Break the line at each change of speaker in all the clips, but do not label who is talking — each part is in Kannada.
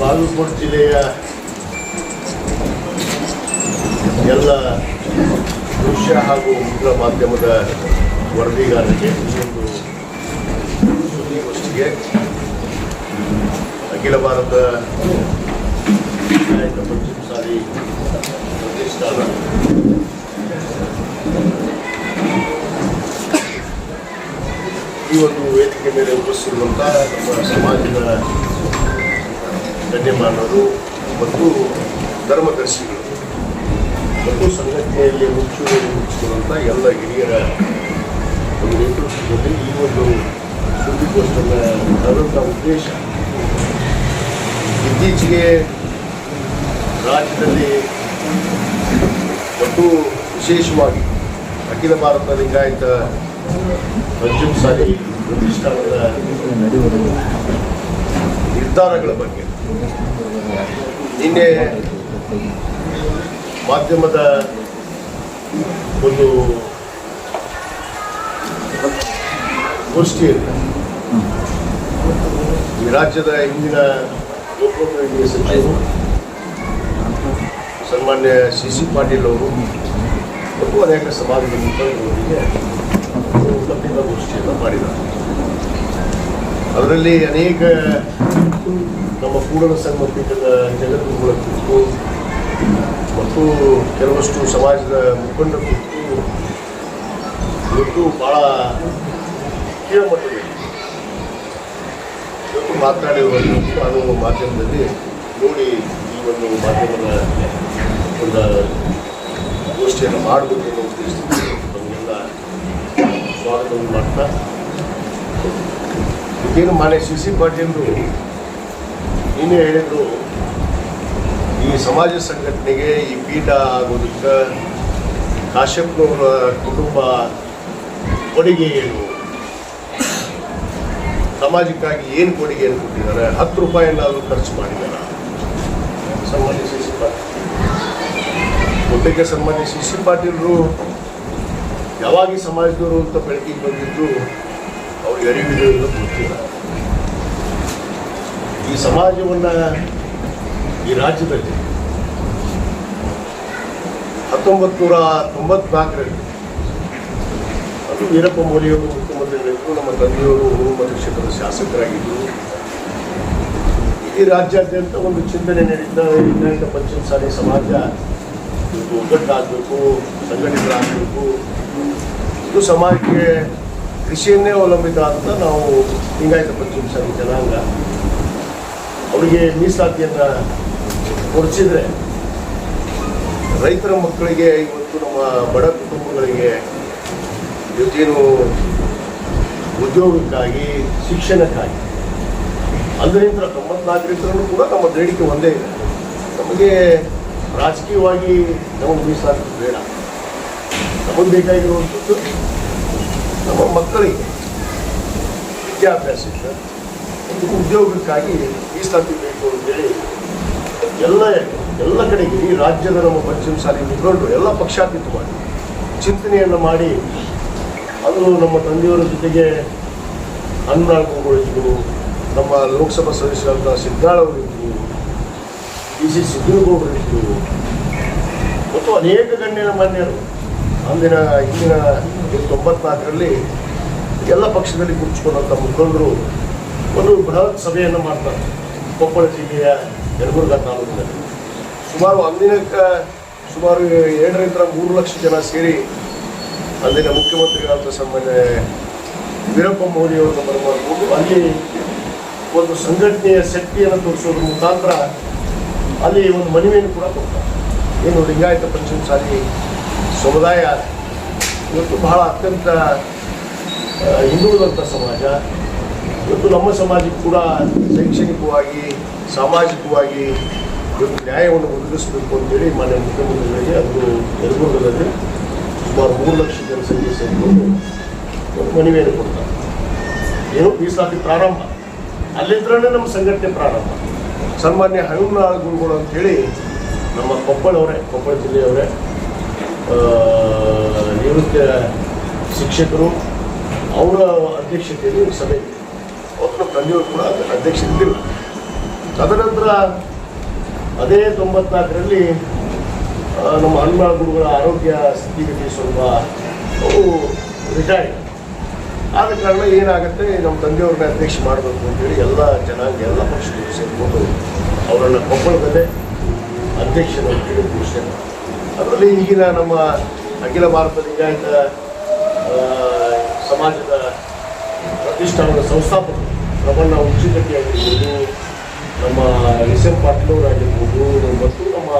ಬಾಗಲಕೋಟೆ ಜಿಲ್ಲೆಯ ಎಲ್ಲ ದೃಶ್ಯ ಹಾಗೂ ಮುದ್ರಣ ಮಾಧ್ಯಮದ ವರದಿಗಾರರಿಗೆ ಒಂದು ಸುದ್ದಿಗೋಷ್ಠಿಗೆ ಅಖಿಲ ಭಾರತ ಪಂಚಮಸಾಲಿ ಪ್ರತಿಷ್ಠಾನ ಈ ಒಂದು ವೇದಿಕೆ ಮೇಲೆ ಉಪಸ್ಥಿತಿರುವಂಥ ನಮ್ಮ ಸಮಾಜದ ಗಣ್ಯಮಾನರು ಮತ್ತು ಧರ್ಮದರ್ಶಿಗಳು ಮತ್ತು ಸಂಘಟನೆಯಲ್ಲಿ ಮುಚ್ಚಿರುವಂಥ ಎಲ್ಲ ಹಿರಿಯರ ಒಂದು ನೇತೃತ್ವದಲ್ಲಿ ಈ ಒಂದು ಸುದ್ದಿಗೋಷ್ಠಿಯನ್ನು ನಡೆದಂಥ ಉದ್ದೇಶ ಇತ್ತೀಚೆಗೆ ರಾಜ್ಯದಲ್ಲಿ ಮತ್ತು ವಿಶೇಷವಾಗಿ ಅಖಿಲ ಭಾರತ ಲಿಂಗಾಯತ ಪಂಚಮಸಾಲಿ ಪ್ರತಿಷ್ಠಾನದ ನಿರ್ಧಾರಗಳ ಬಗ್ಗೆ ನಿನ್ನೆ ಮಾಧ್ಯಮದ ಒಂದು ಗೋಷ್ಠಿಯಲ್ಲಿ ಈ ರಾಜ್ಯದ ಇಂದಿನ ಲೋಕೋಪಯೋಗಿ ಸಚಿವರು ಸನ್ಮಾನ್ಯ ಸಿ ಪಾಟೀಲ್ ಅವರು ಮತ್ತು ಅನೇಕ ಸಮಾಜದ ಮುಖಂಡರೊಂದಿಗೆ ಪತ್ರಿಕಾಗೋಷ್ಠಿಯನ್ನು ಮಾಡಿದ್ದಾರೆ. ಅದರಲ್ಲಿ ಅನೇಕ ನಮ್ಮ ಕೂಡಲ ಸಂಗಮ ಪೀಠದ ಜಗದ್ಗುರುಗಳ ಕುರಿತು ಮತ್ತು ಕೆಲವಷ್ಟು ಸಮಾಜದ ಮುಖಂಡರ ಕುರಿತು ಇವತ್ತು ಭಾಳ ಕೀಳಮಟ್ಟದಲ್ಲಿ ಇವತ್ತು ಮಾತನಾಡಿರುವಂಥದ್ದು ನಾನು ಮಾಧ್ಯಮದಲ್ಲಿ ನೋಡಿ ಈ ಒಂದು ಮಾಧ್ಯಮದ ಒಂದು ಗೋಷ್ಠಿಯನ್ನು ಮಾಡಬೇಕು ಅನ್ನೋ ಉದ್ದೇಶದಿಂದ ನಮಗೆಲ್ಲ ಸ್ವಾಗತವನ್ನು ಮಾಡ್ತಾ ಇದೇನು ಮಾನ್ಯ ಸಿ ಪಾಟೀಲರು ನೀನೇ ಹೇಳಿದ್ರು ಈ ಸಮಾಜ ಸಂಘಟನೆಗೆ ಈ ಪೀಠ ಆಗೋದಕ್ಕೆ ಕಾಶ್ಯಪ್ನವರ ಕುಟುಂಬ ಕೊಡುಗೆ ಏನು, ಸಮಾಜಕ್ಕಾಗಿ ಏನು ಕೊಡುಗೆಯನ್ನು ಕೊಟ್ಟಿದ್ದಾರೆ, 10 ರೂಪಾಯಿಯನ್ನಾದರೂ ಖರ್ಚು ಮಾಡಿದ್ದಾರೆ. ಸನ್ಮಾನ್ಯ ಸಿ ಪಾಟೀಲ್ ಒಟ್ಟಿಗೆ ಸನ್ಮಾನ್ಯ ಸಿ ಪಾಟೀಲರು ಯಾವಾಗ ಈ ಸಮಾಜದವರು ಅಂತ ಬೆಳಕಿಗೆ ಬಂದಿದ್ದು ಅವ್ರಿಗೆ ಅರಿವಿದೆ ಅಂತ ಗೊತ್ತಿಲ್ಲ. ಈ ಸಮಾಜವನ್ನು ಈ ರಾಜ್ಯದಲ್ಲಿ 1994ರಲ್ಲಿ ಅದು ವೀರಪ್ಪ ಮೊಯ್ಲಿಯವರು ಮುಖ್ಯಮಂತ್ರಿಗಳಿದ್ದರು, ನಮ್ಮ ತಂದೆಯವರು ಹುಣಸೂರು ಕ್ಷೇತ್ರದ ಶಾಸಕರಾಗಿದ್ದರು. ಈ ರಾಜ್ಯಾದ್ಯಂತ ಒಂದು ಚಿಂತನೆ ನಡೀತಾ ಲಿಂಗಾಯತ ಪಂಚಮಸಾಲಿ ಸಮಾಜ ಇದು ಒಗ್ಗಟ್ಟಾಗಬೇಕು, ಸಂಘಟಿತರಾಗಬೇಕು, ಇದು ಸಮಾಜಕ್ಕೆ ಕೃಷಿಯನ್ನೇ ಅವಲಂಬಿತ ಅಂತ ನಾವು ಲಿಂಗಾಯತ ಪಂಚಮಸಾಲಿ ಜನಾಂಗ ಅವರಿಗೆ ಮೀಸಲಾತಿಯನ್ನು ಕೊಡಿಸಿದರೆ ರೈತರ ಮಕ್ಕಳಿಗೆ ಇವತ್ತು ನಮ್ಮ ಬಡ ಕುಟುಂಬಗಳಿಗೆ ಇವತ್ತೇನು ಉದ್ಯೋಗಕ್ಕಾಗಿ ಶಿಕ್ಷಣಕ್ಕಾಗಿ ಅಂದಿನಿಂದ 94ರಿಂದಲೂ ಕೂಡ ನಮ್ಮ ಬೇಡಿಕೆ ಒಂದೇ ಇದೆ. ನಮಗೆ ರಾಜಕೀಯವಾಗಿ ನಮಗೆ ಮೀಸಲಾತಿ ಬೇಡ. ನಮಗೆ ಬೇಕಾಗಿರುವಂಥದ್ದು ನಮ್ಮ ಮಕ್ಕಳಿಗೆ ವಿದ್ಯಾಭ್ಯಾಸಕ್ಕೆ ಒಂದು ಉದ್ಯೋಗಕ್ಕಾಗಿ ಮೀಸಲಾತಿ ಬೇಕು ಅಂತೇಳಿ ಎಲ್ಲ ಕಡೆಗೆ ಈ ರಾಜ್ಯದ ನಮ್ಮ ಪಂಚಮಸಾಲಿ ಮುಖಂಡರು ಎಲ್ಲ ಪಕ್ಷಾತೀತವಾಗಿ ಚಿಂತನೆಯನ್ನು ಮಾಡಿ ಅದು ನಮ್ಮ ತಂದೆಯವರ ಜೊತೆಗೆ ಅನುರಾಗಗಳಿದ್ದರು, ನಮ್ಮ ಲೋಕಸಭಾ ಸದಸ್ಯರಾದ ಸಿದ್ದಾಳವರಿದ್ದರು, ಸಿ ಸಿದ್ದನಗೌಡರಿದ್ದರು ಮತ್ತು ಅನೇಕ ಗಣ್ಯರ ಮಾನ್ಯರು ಇಂದಿನ 94ರಲ್ಲಿ ಎಲ್ಲ ಪಕ್ಷದಲ್ಲಿ ಕುಳಿತುಕೊಂಡಂಥ ಮುಖಂಡರು ಒಂದು ಬೃಹತ್ ಸಭೆಯನ್ನು ಮಾಡ್ತಾರೆ. ಕೊಪ್ಪಳ ಜಿಲ್ಲೆಯ ಯಲಬುರ್ಗಾ ತಾಲೂಕಿನಲ್ಲಿ ಸುಮಾರು ಸುಮಾರು 2ರಿಂದ 3 ಲಕ್ಷ ಜನ ಸೇರಿ ಅಲ್ಲಿನ ಮುಖ್ಯಮಂತ್ರಿಗಳಾದ ಸನ್ಮಾನ್ಯ ವೀರಪ್ಪ ಮೊಯ್ಲಿಯವರನ್ನು ಬರಮಾಡಿಕೊಂಡು ಅಲ್ಲಿ ಒಂದು ಸಂಘಟನೆಯ ಶಕ್ತಿಯನ್ನು ತೋರಿಸೋದ್ರ ಮುಖಾಂತರ ಅಲ್ಲಿ ಒಂದು ಮನವಿಯನ್ನು ಕೂಡ ಕೊಡ್ತಾರೆ. ಏನು ಲಿಂಗಾಯತ ಪಂಚಮಸಾಲಿ ಸಮುದಾಯ ಇವತ್ತು ಬಹಳ ಅತ್ಯಂತ ಹಿಂದುಳಿದಂಥ ಸಮಾಜ. ಇವತ್ತು ನಮ್ಮ ಸಮಾಜಕ್ಕೆ ಕೂಡ ಶೈಕ್ಷಣಿಕವಾಗಿ ಸಾಮಾಜಿಕವಾಗಿ ಇವತ್ತು ನ್ಯಾಯವನ್ನು ಒದಗಿಸಬೇಕು ಅಂತೇಳಿ ಮಾನ್ಯ ಮುಖ್ಯಮಂತ್ರಿಗಳಿಗೆ ಅದು ಯಲಬುರ್ಗದಲ್ಲಿ ಸುಮಾರು 3 ಲಕ್ಷ ಜನಸಂಖ್ಯೆ ಸೇರಿಕೊಂಡು ಒಂದು ಮನವಿಯನ್ನು ಕೊಡ್ತಾರೆ. ಏನು ಮೀಸಲಾತಿ ಪ್ರಾರಂಭ ಅಲ್ಲಿಂದಲೇ ನಮ್ಮ ಸಂಘಟನೆ ಪ್ರಾರಂಭ. ಸನ್ಮಾನ್ಯ ಹನುಮನಾಳ ಗುರುಗಳು ಅಂಥೇಳಿ ನಮ್ಮ ಕೊಪ್ಪಳ ಜಿಲ್ಲೆಯವರೇ ನಿವೃತ್ತ ಶಿಕ್ಷಕರು, ಅವರ ಅಧ್ಯಕ್ಷತೆಯಲ್ಲಿ ಸಭೆ ಅವ್ರ ತಂದೆಯವರು ಕೂಡ ಅಧ್ಯಕ್ಷರಿದ್ದಿಲ್ಲ. ತದನಂತರ ಅದೇ 94ರಲ್ಲಿ ನಮ್ಮ ಹನುಮಾಳ ಗುರುಗಳ ಆರೋಗ್ಯ ಸ್ಥಿತಿಗತಿ ಸ್ವಲ್ಪ ಅವು ರಿಟೈರ್ಡ್ ಆದ ಕಾರಣ ಏನಾಗುತ್ತೆ, ನಮ್ಮ ತಂದೆಯವ್ರನ್ನ ಅಧ್ಯಕ್ಷ ಮಾಡಬೇಕು ಅಂತೇಳಿ ಎಲ್ಲ ಜನಾಂಗ ಎಲ್ಲ ಪಕ್ಷಗಳು ಸೇರಿಕೊಂಡು ಅವರನ್ನು ಕೊಪ್ಪಳದಲ್ಲೇ ಅಧ್ಯಕ್ಷರಾಗಿ ಘೋಷಣೆ. ಅದರಲ್ಲಿ ಈಗಿನ ನಮ್ಮ ಅಖಿಲ ಭಾರತ ಲಿಂಗಾಯತ ಸಮಾಜದ ಪ್ರತಿಷ್ಠಾನದ ಸಂಸ್ಥಾಪಕರು ರಮಣ್ಣ ಉಚಿತಕ್ಕೆ ಆಗಿರ್ಬೋದು, ನಮ್ಮ ಎಸ್ ಎಂ ಪಾಟೀಲವರಾಗಿರ್ಬೋದು, ಮತ್ತು ನಮ್ಮ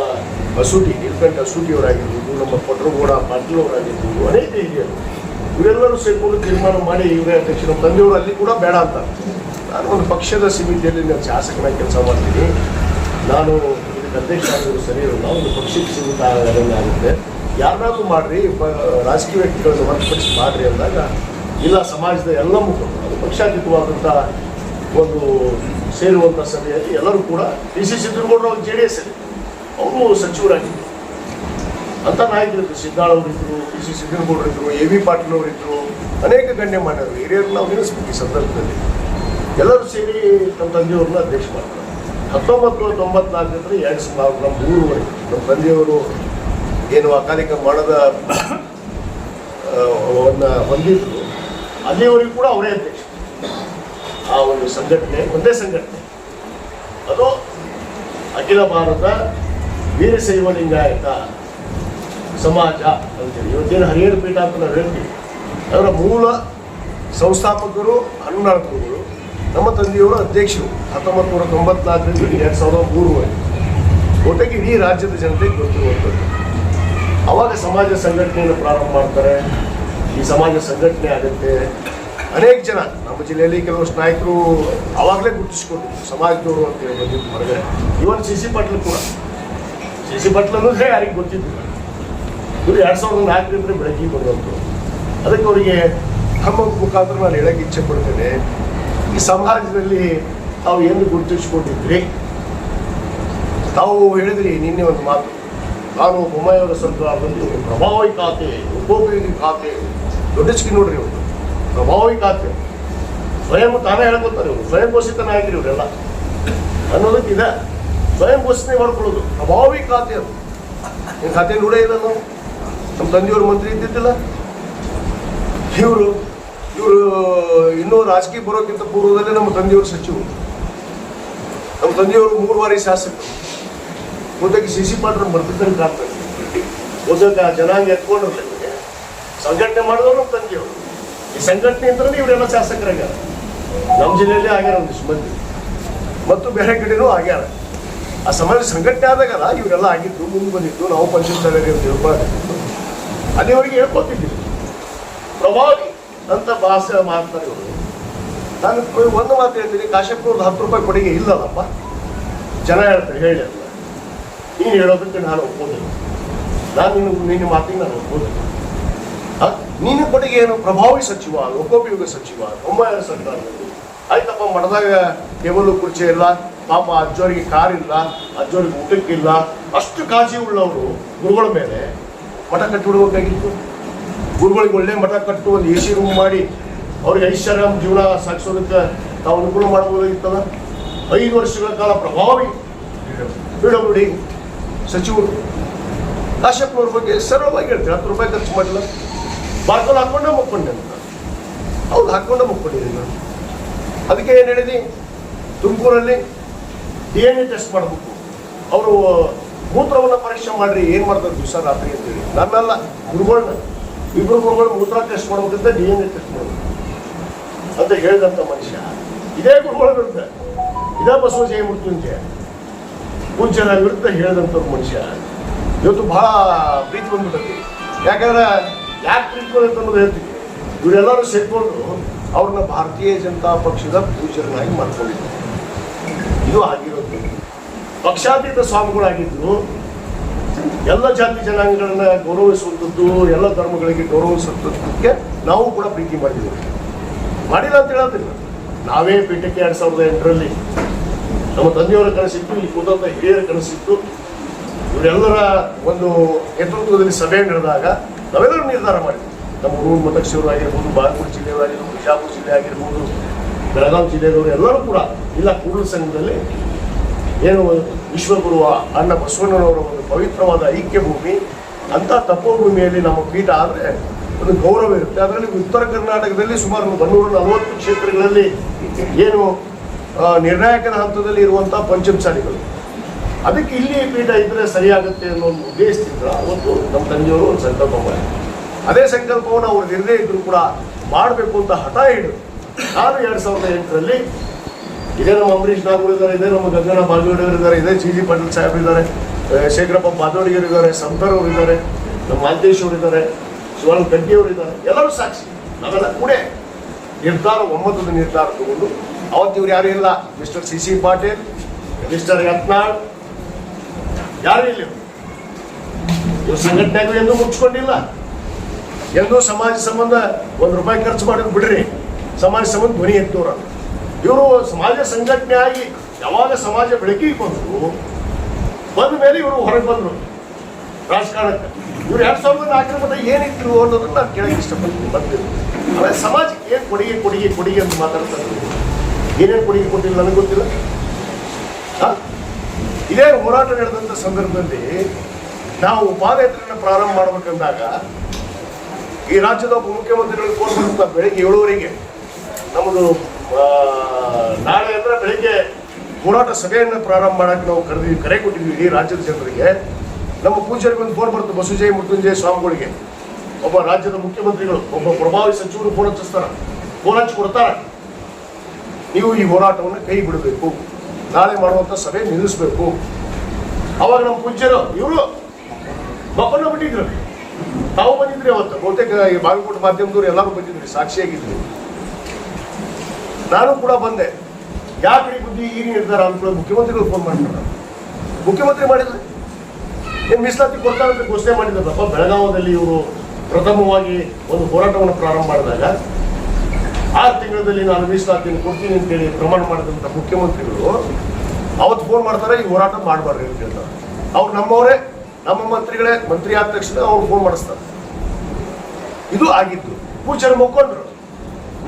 ಮಸೂಟಿ ನೀಲಕಂಠ ಮಸೂಟಿಯವರಾಗಿರ್ಬೋದು, ನಮ್ಮ ಕೊಟ್ರಗೌಡ ಪಾಟೀಲವರಾಗಿರ್ಬೋದು, ಅನೇಕ ಹಿರಿಯರು ಇವರೆಲ್ಲರೂ ಸೇರಿಕೊಂಡು ತೀರ್ಮಾನ ಮಾಡಿ ಇವರೇ ಅಧ್ಯಕ್ಷ. ನಮ್ಮ ತಂದೆಯವರು ಅಲ್ಲಿ ಕೂಡ ಬೇಡ ಅಂತ, ನಾನು ಒಂದು ಪಕ್ಷದ ಸಮಿತಿಯಲ್ಲಿ ನಾನು ಶಾಸಕನಾಗಿ ಕೆಲಸ ಮಾಡ್ತೀನಿ, ನಾನು ಇದಕ್ಕೆ ಅಧ್ಯಕ್ಷ ಆಗೋದು ಸರಿ ಇರೋಲ್ಲ, ಒಂದು ಪಕ್ಷಕ್ಕೆ ಸೀಮಿತ ಆಗುತ್ತೆ, ಯಾರನ್ನಾದ್ರೂ ಮಾಡಿರಿ, ರಾಜಕೀಯ ವ್ಯಕ್ತಿಗಳನ್ನು ಹೊರತುಪಡಿಸಿ ಮಾಡಿರಿ ಅಂದಾಗ ಇಲ್ಲ, ಸಮಾಜದ ಎಲ್ಲ ಮುಖಂಡರು ಅದು ಪಕ್ಷಾತೀತವಾದಂಥ ಒಂದು ಸೇರುವಂಥ ಸಭೆಯಲ್ಲಿ ಎಲ್ಲರೂ ಕೂಡ PC ಸಿದ್ದರಾಮಯ್ಯ ಅವರು JDS ಅಲ್ಲಿ ಅವರು ಸಚಿವರಾಗಿದ್ದರು, ಅಂಥ ನಾಯಕರಿದ್ದರು. ಸಿದ್ದಾಳವರಿದ್ದರು, PC ಸಿದ್ದರಾಮಯ್ಯವರು, AV ಪಾಟೀಲ್ ಅವರಿದ್ದರು, ಅನೇಕ ಗಣ್ಯಮಾನ್ಯರು ಹಿರಿಯರು ನಾವು ನೆನೆಸ್ಬೇಕು ಈ ಸಂದರ್ಭದಲ್ಲಿ. ಎಲ್ಲರೂ ಸೇರಿ ನಮ್ಮ ತಂದೆಯವ್ರನ್ನ ಅಧ್ಯಕ್ಷ ಮಾಡ್ತಾರೆ. 1994ರಲ್ಲಿ 2003ವರೆಗೆ ನಮ್ಮ ತಂದೆಯವರು ಏನು ಅಕಾಲಿಕ ಮರಣದ ಹೊಂದಿದ್ರು, ಅಲ್ಲಿವರೆಗೂ ಕೂಡ ಅವರೇ ಅಧ್ಯಕ್ಷ. ಆ ಒಂದು ಸಂಘಟನೆ ಒಂದೇ ಸಂಘಟನೆ, ಅದು ಅಖಿಲ ಭಾರತ ವೀರಶೈವ ಲಿಂಗಾಯತ ಸಮಾಜ ಅಂತೇಳಿ ಇವತ್ತೇನು ಹರಿಹರ ಪೀಠ ಅಂತ ನಾವು ಹೇಳ್ತೀವಿ. ಅದರ ಮೂಲ ಸಂಸ್ಥಾಪಕರು ಹನುಮಾಳ ಗುರುಗಳು, ನಮ್ಮ ತಂದೆಯವರು ಅಧ್ಯಕ್ಷರು 1994ರಿಂದ 2003ವರೆಗೆ. ಒಟ್ಟಿಗೆ ಇಡೀ ರಾಜ್ಯದ ಜನತೆಗೆ ಗೊತ್ತಿರುವಂಥದ್ದು. ಅವಾಗ ಸಮಾಜ ಸಂಘಟನೆಯನ್ನು ಪ್ರಾರಂಭ ಮಾಡ್ತಾರೆ. ಈ ಸಮಾಜ ಸಂಘಟನೆ ಆಗುತ್ತೆ. ಅನೇಕ ಜನ ನಮ್ಮ ಜಿಲ್ಲೆಯಲ್ಲಿ ಕೆಲವಷ್ಟು ನಾಯಕರು ಆವಾಗಲೇ ಗುರುತಿಸ್ಕೊಟ್ಟಿದ್ರು, ಸಮಾಜದವರು ಅಂತೇಳಿ ಬಂದಿದ್ದು ಹೊರಗಡೆ. ಇವನ್ CC ಪಾಟೀಲ್ ಕೂಡ, CC ಪಾಟೀಲ್ ಅನ್ನೋದ್ರೆ ಯಾರಿಗೆ ಗೊತ್ತಿದ್ದಿಲ್ಲ. ಇವರು 2004ರಿಂದ ಬೆಳಕಿಗೆ ಬಂದಂಥವ್ರು. ಅದಕ್ಕೆ ಅವರಿಗೆ ನಮ್ಮ ಮುಖಾಂತರ ನಾನು ಹೇಳಕ್ಕೆ ಇಚ್ಛೆ ಪಡ್ತೇನೆ, ಈ ಸಮಾಜದಲ್ಲಿ ತಾವು ಎಂದು ಗುರುತಿಸ್ಕೊಂಡಿದ್ರಿ. ತಾವು ಹೇಳಿದ್ರಿ ನಿನ್ನೆ ಒಂದು ಮಾತು, ನಾನು ಬೊಮ್ಮಾಯಿಯವರ ಸರ್ಕಾರದಲ್ಲಿ ಒಂದು ಪ್ರಭಾವಿ ಖಾತೆ, ಉಪೋಪಯೋಗಿ ಖಾತೆ, ದೊಡ್ಡ ಸ್ಕೀಮ್ ನೋಡ್ರಿ ಇವರು, ಪ್ರಭಾವಿ ಖಾತೆ ಸ್ವಯಂ ತಾನೇ ಹೇಳ್ಕೊತಾರೆ. ಇವರು ಸ್ವಯಂ ಘೋಷಿತ ನಾಯಕರು ಇವರೆಲ್ಲ ಅನ್ನೋದಕ್ಕಿದೆ. ಸ್ವಯಂ ಘೋಷಣೆ ಮಾಡ್ಕೊಳ್ಳೋದು ಪ್ರಭಾವಿ ಖಾತೆ. ಅದು ಈ ಖಾತೆ ನೋಡೇ ಇಲ್ಲ ನಾವು. ನಮ್ಮ ತಂದೆಯವರು ಮಂತ್ರಿ ಇದ್ದಿದ್ದಿಲ್ಲ. ಇವರು ಇನ್ನೂ ರಾಜಕೀಯ ಬರೋಕ್ಕಿಂತ ಪೂರ್ವದಲ್ಲೇ ನಮ್ಮ ತಂದೆಯವರು ಸಚಿವರು, ನಮ್ಮ ತಂದೆಯವರು 3 ಬಾರಿ ಶಾಸಕರು. ಮುಂದಕ್ಕೆ CC ಪಾಟೀಲ್ ಬರ್ತಿದ್ದಂಗೆ ಕಾಣ್ತಾರೆ. ಮುಂದಕ್ಕೆ ಆ ಜನಾಂಗ ಎತ್ಕೊಂಡಿರಲಿಲ್ಲ. ಇವರಿಗೆ ಸಂಘಟನೆ ಮಾಡಿದವರು ನಮ್ಮ ತಂದೆಯವರು. ಈ ಸಂಘಟನೆಯಿಂದಲೇ ಇವರೆಲ್ಲ ಶಾಸಕರಾಗ್ಯಾರ. ನಮ್ಮ ಜಿಲ್ಲೆಯಲ್ಲೇ ಆಗ್ಯಾರ ಒಂದಿಷ್ಟು ಮಂದಿ, ಮತ್ತು ಬೇರೆ ಕಡೆನೂ ಆಗ್ಯಾರ. ಆ ಸಮಾಜ ಸಂಘಟನೆ ಆದಾಗಲ್ಲ ಇವರೆಲ್ಲ ಆಗಿದ್ದು, ಮುಂದೆ ಬಂದಿದ್ದು. ನಾವು ಪಂಚಾಯತ್ ಸಭೆಗೆ ತಿಳ್ಕೊಳ್ಳೋದಿತ್ತು, ಅಲ್ಲಿವರೆಗೆ ಹೇಳ್ಕೊತಿದ್ದೀವಿ. ಪ್ರಭಾವಿ ಅಂತ ಭಾಷೆ ಮಾಡ್ತಾರೆ ಇವರು. ನಾನು ಒಂದು ಮಾತು ಹೇಳ್ತೀನಿ, ಕಾಶ್ಯಪ್ನವ್ರದ್ದು 10 ರೂಪಾಯಿ ಕೊಡುಗೆ ಇಲ್ಲಲ್ಲಪ್ಪ. ಜನ ಹೇಳ್ತಾರೆ ಹೇಳಿ ಅಂತ. ನೀನು ಹೇಳೋದಕ್ಕೆ ನಾನು ಒಪ್ಪೋದಿಲ್ಲ. ನಾನು ನಿನ್ನ ಮಾತಿಗೆ ನಾನು ಒಪ್ಪೋದಿಲ್ಲ. ನೀನು ಕೊಡುಗೆ ಏನು? ಪ್ರಭಾವಿ ಸಚಿವ, ಲೋಕೋಪಯೋಗ ಸಚಿವ, ಬೊಮ್ಮಾಯಿಯವರ ಸರ್ಕಾರದಲ್ಲಿ. ಆಯ್ತಪ್ಪ, ಮಠದಾಗ ಟೇಬಲ್ ಕುರ್ಚಿ ಇಲ್ಲ, ಪಾಪ ಅಜ್ಜೋರಿಗೆ ಕಾರ್ ಇಲ್ಲ, ಅಜ್ಜೋರಿಗೆ ಊಟಕ್ಕಿಲ್ಲ. ಅಷ್ಟು ಕಾಳಜಿ ಉಳ್ಳವರು ಗುರುಗಳ ಮೇಲೆ ಮಠ ಕಟ್ಟಿಬಿಡ್ಬೇಕಾಗಿತ್ತು. ಗುರುಗಳಿಗೆ ಒಳ್ಳೆ ಮಠ ಕಟ್ಟು, ಒಂದು AC ರೂಮ್ ಮಾಡಿ ಅವ್ರಿಗೆ ಐಶ್ವರ್ಯ ಜೀವನ ಸಾಗಿಸೋದಕ್ಕೆ ನಾವು ಅನುಕೂಲ ಮಾಡಬಹುದಾಗಿತ್ತಲ್ಲ. 5 ವರ್ಷಗಳ ಕಾಲ ಪ್ರಭಾವಿ PWD ಸಚಿವರು ಕಾಶ್ಯಪ್ನವ್ರ ಬಗ್ಗೆ ಸರಳವಾಗಿ ಹೇಳ್ತೀವಿ. 10 ರೂಪಾಯಿ ಖರ್ಚು ಮಾಡಿಲ್ಲ, ಬಾರ್ಕಲ್ಲಿ ಹಾಕೊಂಡೇ ಮುಕ್ಕೊಂಡೆ ಅಂತ. ಹೌದು, ಹಾಕೊಂಡೇ ಮುಕ್ಕೊಂಡಿದ್ದೀನಿ ನಾನು. ಅದಕ್ಕೆ ಏನು ಹೇಳಿದಿ, ತುಮಕೂರಲ್ಲಿ DNA ಟೆಸ್ಟ್ ಮಾಡಬೇಕು, ಅವರು ಮೂತ್ರವನ್ನು ಪರೀಕ್ಷೆ ಮಾಡ್ರಿ, ಏನು ಮಾಡ್ತಾರೆ ದಿವಸ ರಾತ್ರಿ ಅಂತೇಳಿ. ನನ್ನೆಲ್ಲ ಗುರುಗಳನ್ನ, ಇಬ್ಬರು ಗುರುಗಳು ಮೂತ್ರ ಟೆಸ್ಟ್ ಮಾಡ್ಬೇಕಂತ DNA ಟೆಸ್ಟ್ ಮಾಡಬೇಕು ಅಂತ ಹೇಳಿದಂಥ ಮನುಷ್ಯ ಇದೇ ಗುರುಗಳ ವಿರುದ್ಧ, ಇದೇ ಬಸವಜಯ ಮೃತ್ಯುಂಜಯ ಪೂಜ್ಯರ ವಿರುದ್ಧ ಹೇಳಿದಂಥವ್ರು ಮನುಷ್ಯ ಇವತ್ತು ಬಹಳ ಪ್ರೀತಿ ಬಂದ್ಬಿಟ್ಟೈತಿ. ಯಾಕಂದ್ರೆ ಯಾಕೆ ಪ್ರೀತಿ ಬಂದಂತ ಅನ್ನೋದು ಹೇಳ್ತೀವಿ. ಇವರೆಲ್ಲರೂ ಸೇರ್ಕೊಂಡು ಅವ್ರನ್ನ ಭಾರತೀಯ ಜನತಾ ಪಕ್ಷದ ಪೂಜ್ಯರನ್ನಾಗಿ ಮಾಡ್ಕೊಂಡಿದ್ದಾರೆ. ಇದು ಆಗಿರೋದು. ಪಕ್ಷಾತೀತ ಸ್ವಾಮಿಗಳಾಗಿದ್ದು ಎಲ್ಲ ಜಾತಿ ಜನಾಂಗಗಳನ್ನ ಗೌರವಿಸುವಂಥದ್ದು, ಎಲ್ಲ ಧರ್ಮಗಳಿಗೆ ಗೌರವಿಸುವಂಥದ್ದಕ್ಕೆ ನಾವು ಕೂಡ ಪ್ರೀತಿ ಮಾಡಿದ್ದೀವಿ. ಮಾಡಿಲ್ಲ ಅಂತ ಹೇಳೋದಿಲ್ಲ. ನಾವೇ ಪೀಠಕ್ಕೆ 2008ರಲ್ಲಿ ನಮ್ಮ ತಂದೆಯವರ ಕನಸಿತ್ತು, ಇಲ್ಲಿ ಕೂದಂಥ ಹಿರಿಯರ ಕನಸಿತ್ತು. ಇವರೆಲ್ಲರ ಒಂದು ನೇತೃತ್ವದಲ್ಲಿ ಸಭೆ ನಡೆದಾಗ ನಾವೆಲ್ಲರೂ ನಿರ್ಧಾರ ಮಾಡಿದ್ವಿ. ನಮ್ಮ ಊರು ಮತಕ್ಷರು ಆಗಿರ್ಬೋದು, ಬಾಗಲಕೋಟೆ ಜಿಲ್ಲೆಯವರಾಗಿರ್ಬೋದು, ಬಿಜಾಪುರ ಜಿಲ್ಲೆ ಆಗಿರ್ಬೋದು, ಬೆಳಗಾವಿ ಜಿಲ್ಲೆಯವರು ಎಲ್ಲರೂ ಕೂಡ ಇಲ್ಲ ಕೂಡಲ ಸಂಘದಲ್ಲಿ ಏನು ವಿಶ್ವಗುರುವ ಅಣ್ಣ ಬಸವಣ್ಣನವರ ಒಂದು ಪವಿತ್ರವಾದ ಐಕ್ಯ ಭೂಮಿ, ಅಂಥ ತಪೋಭೂಮಿಯಲ್ಲಿ ನಮ್ಮ ಪೀಠ ಆದರೆ ಒಂದು ಗೌರವ ಇರುತ್ತೆ. ಅದರಲ್ಲಿ ಉತ್ತರ ಕರ್ನಾಟಕದಲ್ಲಿ ಸುಮಾರು 140 ಕ್ಷೇತ್ರಗಳಲ್ಲಿ ಏನು ನಿರ್ಣಾಯಕದ ಹಂತದಲ್ಲಿ ಇರುವಂಥ ಪಂಚಮಸಾಲಿಗಳು, ಅದಕ್ಕೆ ಇಲ್ಲಿ ಪೀಠ ಇದ್ದರೆ ಸರಿಯಾಗುತ್ತೆ ಅನ್ನೋ ಒಂದು ಉದ್ದೇಶದಿಂದ ಅವತ್ತು ನಮ್ಮ ತಂದೆಯವರು ಒಂದು ಸಂಕಲ್ಪ ಮಾಡಿ, ಅದೇ ಸಂಕಲ್ಪವನ್ನು ಅವರು ನಿರ್ಣಯ ಇದ್ದರೂ ಕೂಡ ಮಾಡಬೇಕು ಅಂತ ಹಠ ಹಿಡಿದು ನಾನು 2008ರಲ್ಲಿ ಇದೇ ನಮ್ಮ ಅಂಬರೀಷ್ ನಾಗೂರ್ ಇದ್ದಾರೆ, ಇದೇ ನಮ್ಮ ಗಂಗಣ್ಣ ಬಾಗೇವಾಡಿಯವರು ಇದ್ದಾರೆ, ಇದೇ ಜಿ ಪಾಟೀಲ್ ಸಾಹೇಬ್ ಇದ್ದಾರೆ, ಶೇಖರಪ್ಪ ಬಾದೋಡಿಯವರು ಇದ್ದಾರೆ, ಸಂತರವರು ಇದ್ದಾರೆ, ನಮ್ಮ ಮಾಂತೇಶ್ ಅವರು ಇದ್ದಾರೆ, ಶಿವಾನಂದ ಕಡ್ಡಿಯವರು ಇದ್ದಾರೆ, ಎಲ್ಲರೂ ಸಾಕ್ಷಿ. ನಾವೆಲ್ಲ ಕೂಡ ಒಮ್ಮತದ ನಿರ್ಧಾರ ತಗೊಂಡು ಅವತ್ತು ಇವ್ರು ಯಾರು ಇಲ್ಲ, mister C Patil, mister Yatnal ಯಾರು ಇಲ್ಲ, ಇವ್ರು ಸಂಘಟನೆಗೂ ಎಂದೂ ಮುಚ್ಕೊಂಡಿಲ್ಲ, ಎಂದೂ ಸಮಾಜ ಸಂಬಂಧ ₹1 ಖರ್ಚು ಮಾಡಿದ್ ಬಿಡ್ರಿ, ಸಮಾಜ ಸಂಬಂಧ ಧ್ವನಿ ಎತ್ತೋರ ಇವರು. ಸಮಾಜ ಸಂಘಟನೆ ಆಗಿ ಯಾವಾಗ ಸಮಾಜ ಬೆಳಕಿಗೆ ಬಂದ ಮೇಲೆ ಇವರು ಹೊರಗೆ ಬಂದರು ರಾಜಕಾರಣಕ್ಕೆ. ಇವ್ರು 2004 ಮಟ್ಟ ಏನಿತ್ತು ಅನ್ನೋದನ್ನ ನಾನು ಕೇಳಕ್ಕೆ ಇಷ್ಟಪಡ್ತೀನಿ. ಬರ್ತೀನಿ ಆಮೇಲೆ ಸಮಾಜಕ್ಕೆ ಏನು ಕೊಡುಗೆ ಅಂತ ಮಾತಾಡ್ತಾರೆ. ಏನೇನು ಕೊಡುಗೆ ಕೊಟ್ಟಿಲ್ಲ ನನಗೆ ಗೊತ್ತಿಲ್ಲ. ಇದೇ ಹೋರಾಟ ನಡೆದಂಥ ಸಂದರ್ಭದಲ್ಲಿ ನಾವು ಪಾದಯಾತ್ರೆಯನ್ನು ಪ್ರಾರಂಭ ಮಾಡಬೇಕಂದಾಗ ಈ ರಾಜ್ಯದ ಉಪಮುಖ್ಯಮಂತ್ರಿಗಳಿಗೆ ಫೋನ್ ಬರುತ್ತೆ ಬೆಳಗ್ಗೆ 7 ನಮ್ಮದು ನಾಳೆ ಅಂದರೆ ಬೆಳಗ್ಗೆ ಹೋರಾಟ ಸಭೆಯನ್ನು ಪ್ರಾರಂಭ ಮಾಡೋಕ್ಕೆ ನಾವು ಕರೆ ಕೊಟ್ಟಿದ್ವಿ ಇಡೀ ರಾಜ್ಯದ ಜನರಿಗೆ. ನಮ್ಮ ಪೂಜಾರಿಗೆ ಒಂದು ಫೋನ್ ಬರುತ್ತೆ, ಬಸವಜಯ ಮೃತ್ಯುಂಜಯ ಸ್ವಾಮಿಗಳಿಗೆ, ಒಬ್ಬ ರಾಜ್ಯದ ಮುಖ್ಯಮಂತ್ರಿಗಳು, ಒಬ್ಬ ಪ್ರಭಾವಿ ಸಚಿವರು ಫೋನ್ ಹಚ್ಚಿ ಕೊಡ್ತಾರೆ, ನೀವು ಈ ಹೋರಾಟವನ್ನು ಕೈ ಬಿಡಬೇಕು, ನಾಳೆ ಮಾಡುವಂಥ ಸಭೆ ನಿಲ್ಲಿಸಬೇಕು. ಅವಾಗ ನಮ್ಮ ಪೂಜ್ಯರು ಇವರು ಮಕ್ಕಳನ್ನ ಬಿಟ್ಟಿದ್ರು, ತಾವು ಬಂದಿದ್ರಿ ಅವತ್ತು, ಬಹುತೇಕ ಈ ಬಾಗಲಕೋಟೆ ಮಾಧ್ಯಮದವ್ರು ಎಲ್ಲರೂ ಬಂದಿದ್ರಿ, ಸಾಕ್ಷಿಯಾಗಿದ್ರಿ. ನಾನು ಕೂಡ ಬಂದೆ. ಯಾಕೆ ಬುದ್ಧಿ ಈ ನಿರ್ಧಾರ ಅಂದ್ಕೊಳ್ಳೋ ಮುಖ್ಯಮಂತ್ರಿಗಳು ಫೋನ್ ಮಾಡ್ತಾರೆ. ಮುಖ್ಯಮಂತ್ರಿ ಮಾಡಿದ್ರೆ ಏನು ಮೀಸಲಾತಿ ಕೊಡ್ತಾರೆ ಅಂತ ಘೋಷಣೆ ಮಾಡಿದ್ರಪ್ಪ. ಬೆಳಗಾವದಲ್ಲಿ ಇವರು ಪ್ರಥಮವಾಗಿ ಒಂದು ಹೋರಾಟವನ್ನು ಪ್ರಾರಂಭ ಮಾಡಿದಾಗ 6 ತಿಂಗಳಲ್ಲಿ ನಾನು ಮೀಸಲಾತಿಯನ್ನು ಕೊಡ್ತೀನಿ ಅಂತೇಳಿ ಪ್ರಮಾಣ ಮಾಡಿದಂಥ ಮುಖ್ಯಮಂತ್ರಿಗಳು ಅವತ್ತು ಫೋನ್ ಮಾಡ್ತಾರೆ, ಈ ಹೋರಾಟ ಮಾಡಬಾರ್ದು ಅಂತ ಹೇಳ್ತಾರೆ. ಅವ್ರು ನಮ್ಮವರೇ, ನಮ್ಮ ಮಂತ್ರಿಗಳೇ, ಮಂತ್ರಿ ಆದ ತಕ್ಷಣ ಅವ್ರು ಫೋನ್ ಮಾಡಿಸ್ತಾರೆ. ಇದು ಆಗಿತ್ತು. ಪೂಜಾರಿ ಮುಕ್ಕೊಂಡ್ರು,